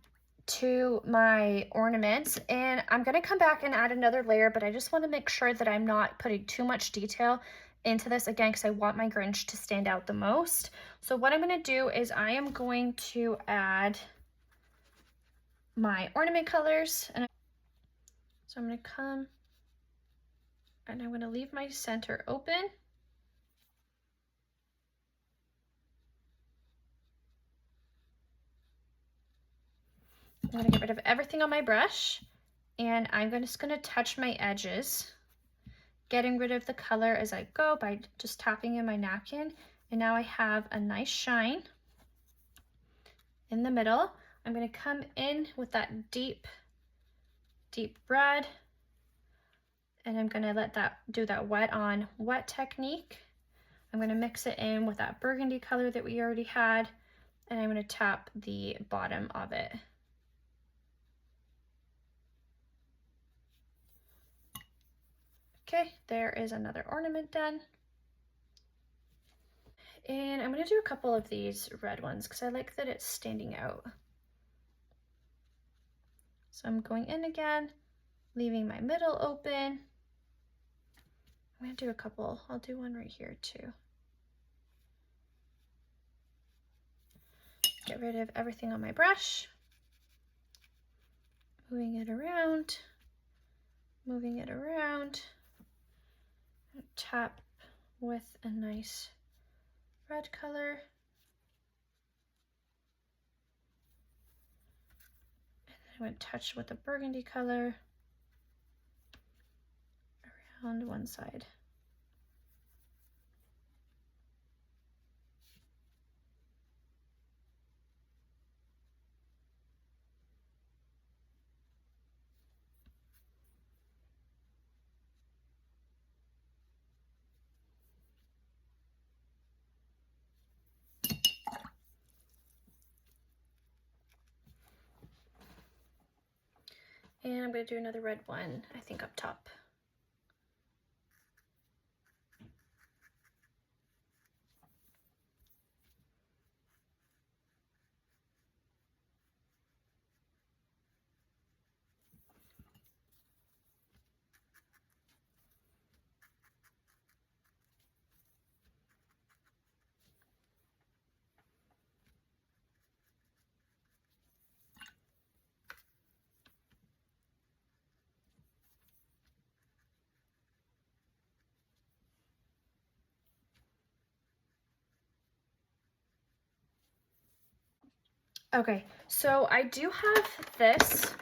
to my ornaments, and I'm gonna come back and add another layer, but I just wanna make sure that I'm not putting too much detail into this again, because I want my Grinch to stand out the most. So what I'm gonna do is I am going to add my ornament colors, and so I'm gonna come and I'm gonna leave my center open. I'm gonna get rid of everything on my brush, and I'm just gonna touch my edges, getting rid of the color as I go by just tapping in my napkin. And now I have a nice shine in the middle. I'm gonna come in with that deep red, and I'm gonna let that do that wet on wet technique. I'm gonna mix it in with that burgundy color that we already had, and I'm gonna tap the bottom of it. Okay, there is another ornament done. And I'm gonna do a couple of these red ones because I like that it's standing out. So I'm going in again, leaving my middle open. I'm gonna do a couple, I'll do one right here too. Get rid of everything on my brush. moving it around, moving it around. Tap with a nice red color. I'm going to touch with a burgundy color around one side. And I'm going to do another red one, I think up top. Okay, so I do have this.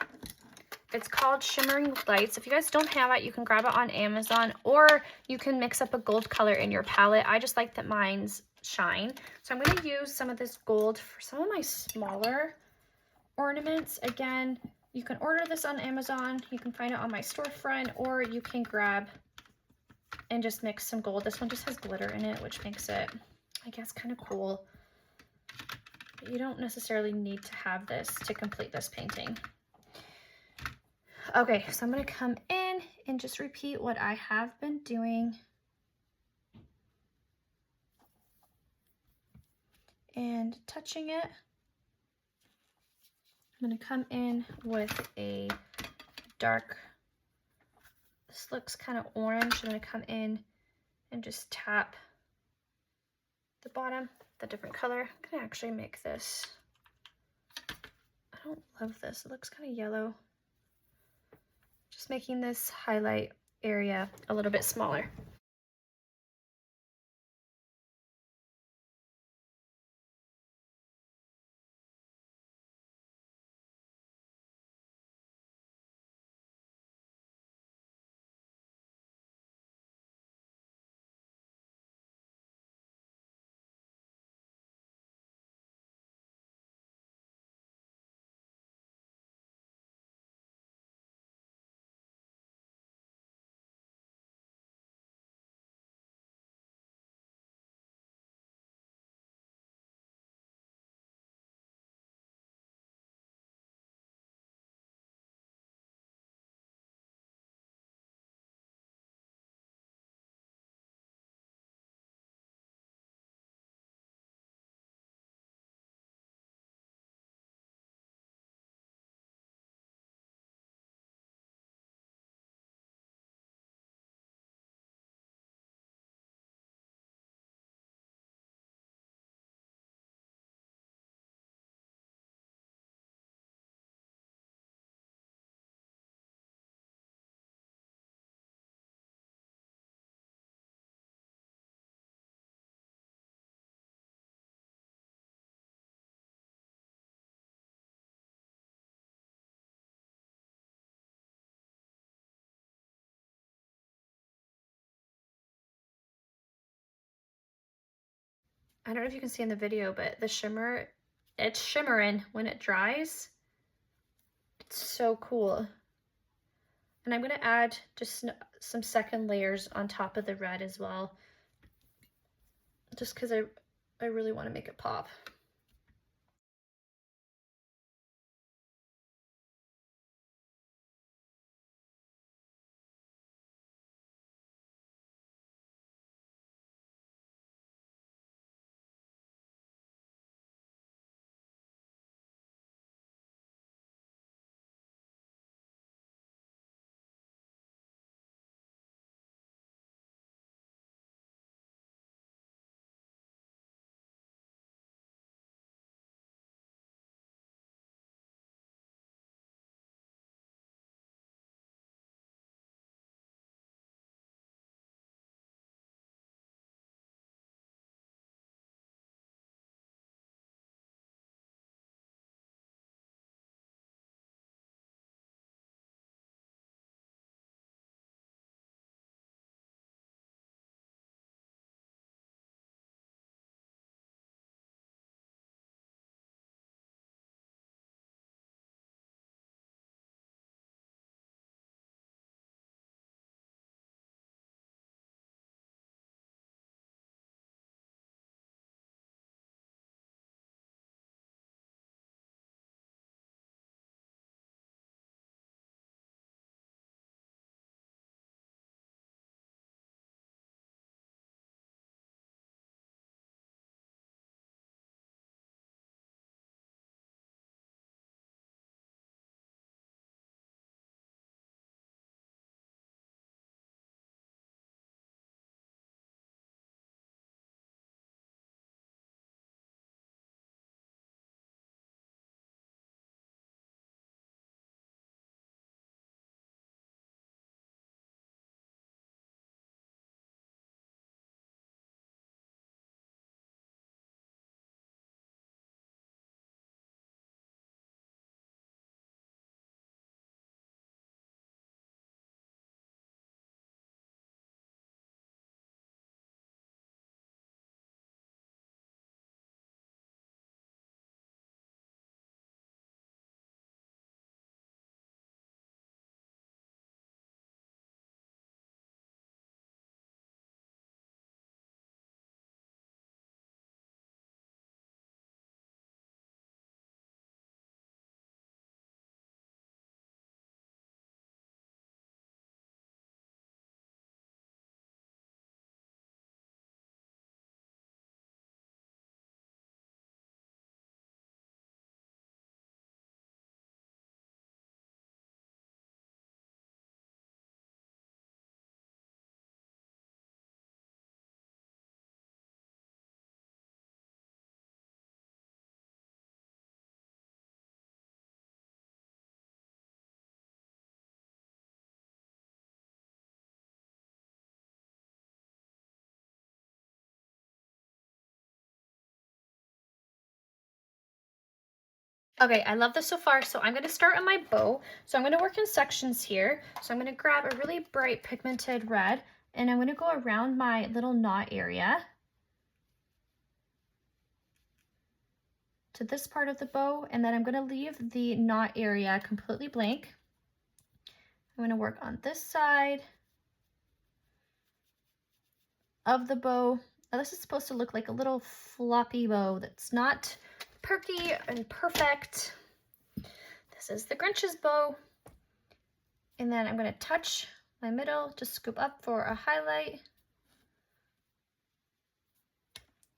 It's called Shimmering Lights. If you guys don't have it, you can grab it on Amazon, or you can mix up a gold color in your palette. I just like that mine's shine. So I'm going to use some of this gold for some of my smaller ornaments. Again, you can order this on Amazon. You can find it on my storefront, or you can grab and just mix some gold. This one just has glitter in it, which makes it, I guess, kind of cool. But you don't necessarily need to have this to complete this painting. Okay, so I'm going to come in and just repeat what I have been doing. And touching it. I'm going to come in with a dark, this looks kind of orange. I'm going to come in and just tap the bottom, the different color. I'm going to actually make this, I don't love this, it looks kind of yellow. Just making this highlight area a little bit smaller. I don't know if you can see in the video, but the shimmer, it's shimmering when it dries. It's so cool. And I'm going to add just some second layers on top of the red as well, just because I really want to make it pop. Okay, I love this so far. So I'm gonna start on my bow. So I'm gonna work in sections here. So I'm gonna grab a really bright pigmented red and I'm gonna go around my little knot area to this part of the bow, and then I'm gonna leave the knot area completely blank. I'm gonna work on this side of the bow. Now this is supposed to look like a little floppy bow that's not perky and perfect. This is the Grinch's bow. And then I'm gonna touch my middle, just scoop up for a highlight.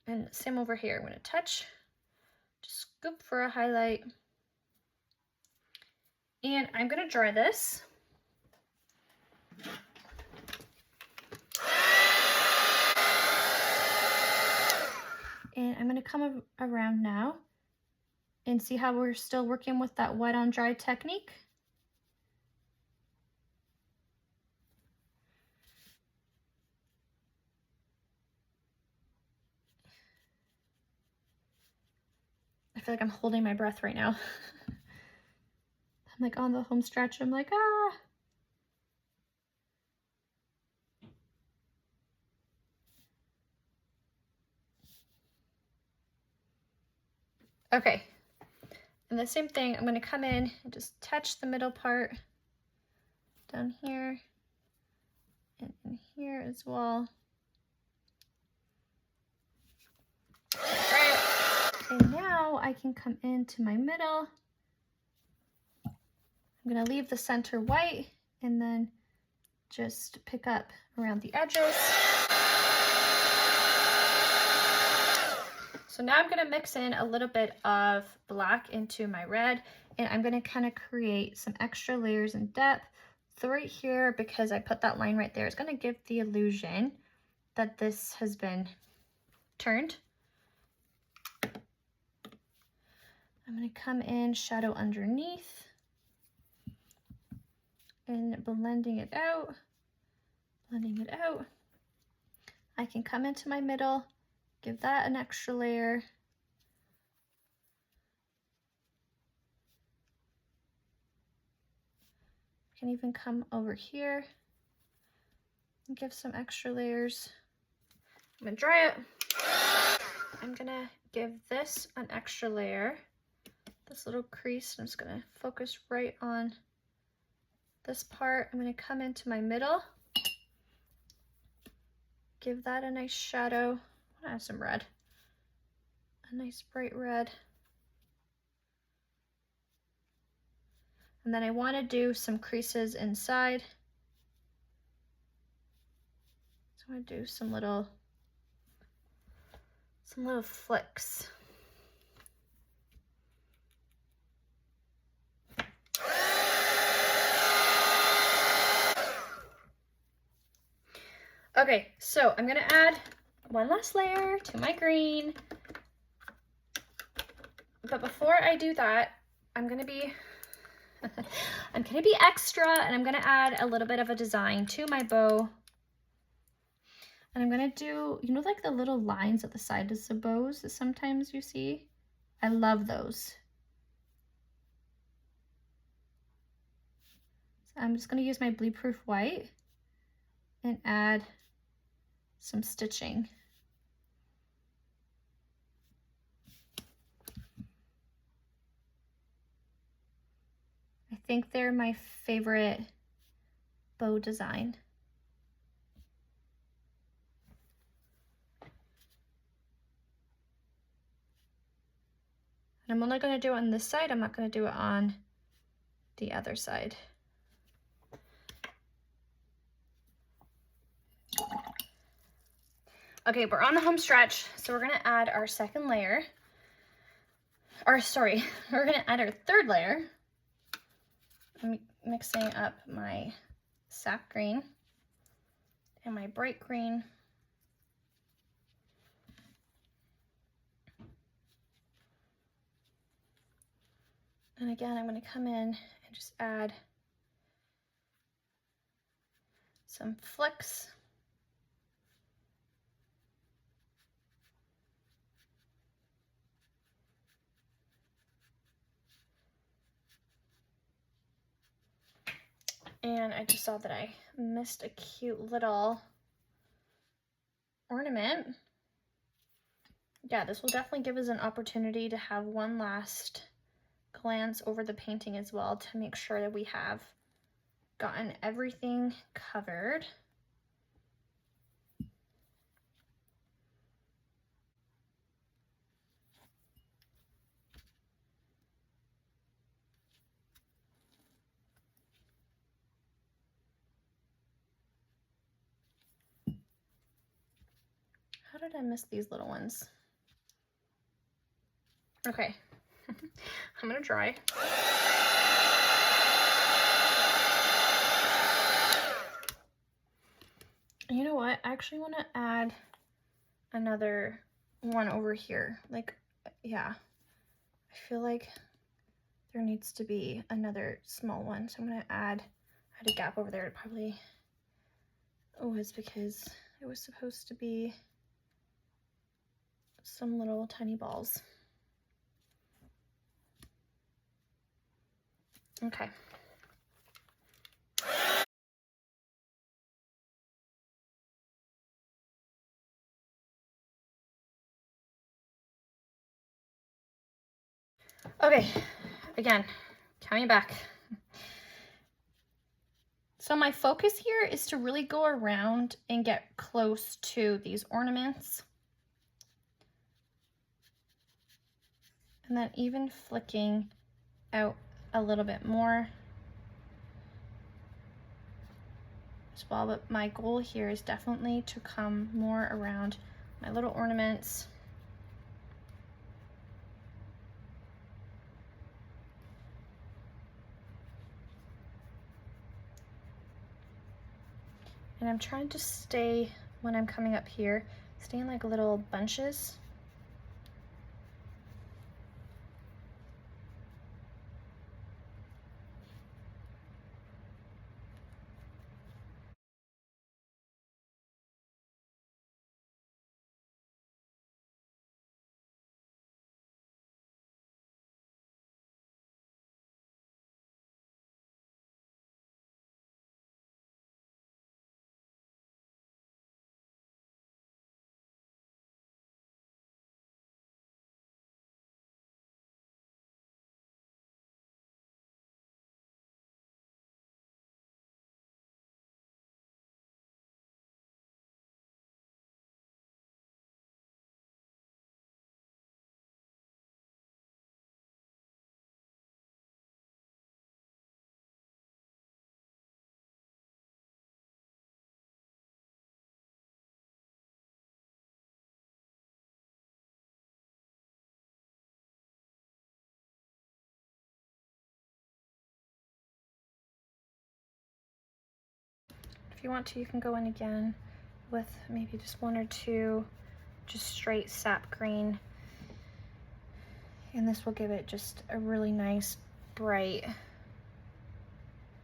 And same over here, I'm gonna touch, just scoop for a highlight. And I'm gonna dry this. And I'm gonna come around now and see how we're still working with that wet on dry technique. I feel like I'm holding my breath right now. I'm like on the home stretch, I'm like, ah. Okay, and the same thing, I'm gonna come in and just touch the middle part down here and in here as well. Right. And now I can come into my middle. I'm gonna leave the center white and then just pick up around the edges. So now I'm gonna mix in a little bit of black into my red, and I'm gonna kind of create some extra layers and depth. So right here, because I put that line right there, it's gonna give the illusion that this has been turned. I'm gonna come in, shadow underneath, and blending it out, blending it out. I can come into my middle, give that an extra layer. I can even come over here and give some extra layers. I'm gonna dry it. I'm gonna give this an extra layer, this little crease. I'm just gonna focus right on this part. I'm gonna come into my middle, give that a nice shadow. I wanna add some red, a nice bright red. And then I wanna do some creases inside. So I'm gonna do some little flicks. Okay, so I'm gonna add one last layer to my green. But before I do that, I'm gonna be extra, and I'm gonna add a little bit of a design to my bow. And I'm gonna do, you know, like the little lines at the sides of bows that sometimes you see? I love those. So I'm just gonna use my bleed proof white and add some stitching. I think they're my favorite bow design. And I'm only going to do it on this side. I'm not going to do it on the other side. Okay, we're on the home stretch, so we're going to add our second layer. Or sorry, we're going to add our third layer. I'm mixing up my sap green and my bright green. And again, I'm going to come in and just add some flicks. And I just saw that I missed a cute little ornament. Yeah, this will definitely give us an opportunity to have one last glance over the painting as well to make sure that we have gotten everything covered. How did I miss these little ones? Okay, I'm gonna try. You know what? I actually want to add another one over here. Like, yeah, I feel like there needs to be another small one. So I'm gonna add, I had a gap over there. It probably was because it was supposed to be some little tiny balls. Okay. Okay, again, coming back. So my focus here is to really go around and get close to these ornaments. And then even flicking out a little bit more as well. But my goal here is definitely to come more around my little ornaments. And I'm trying to stay, when I'm coming up here, stay in like little bunches. If you want to, you can go in again with maybe just one or two just straight sap green. And this will give it just a really nice, bright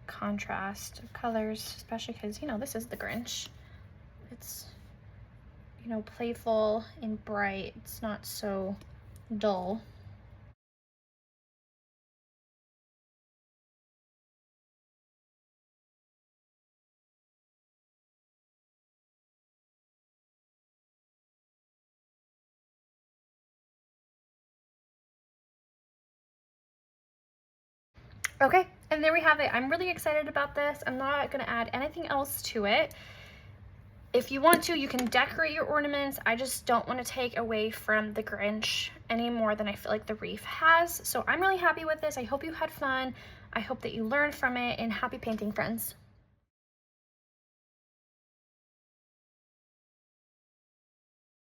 contrast of colors, especially because, you know, this is the Grinch. It's, you know, playful and bright. It's not so dull. Okay, and there we have it. I'm really excited about this. I'm not gonna add anything else to it. If you want to, you can decorate your ornaments. I just don't want to take away from the Grinch any more than I feel like the Wreath has. So I'm really happy with this. I hope you had fun. I hope that you learned from it, and happy painting, friends.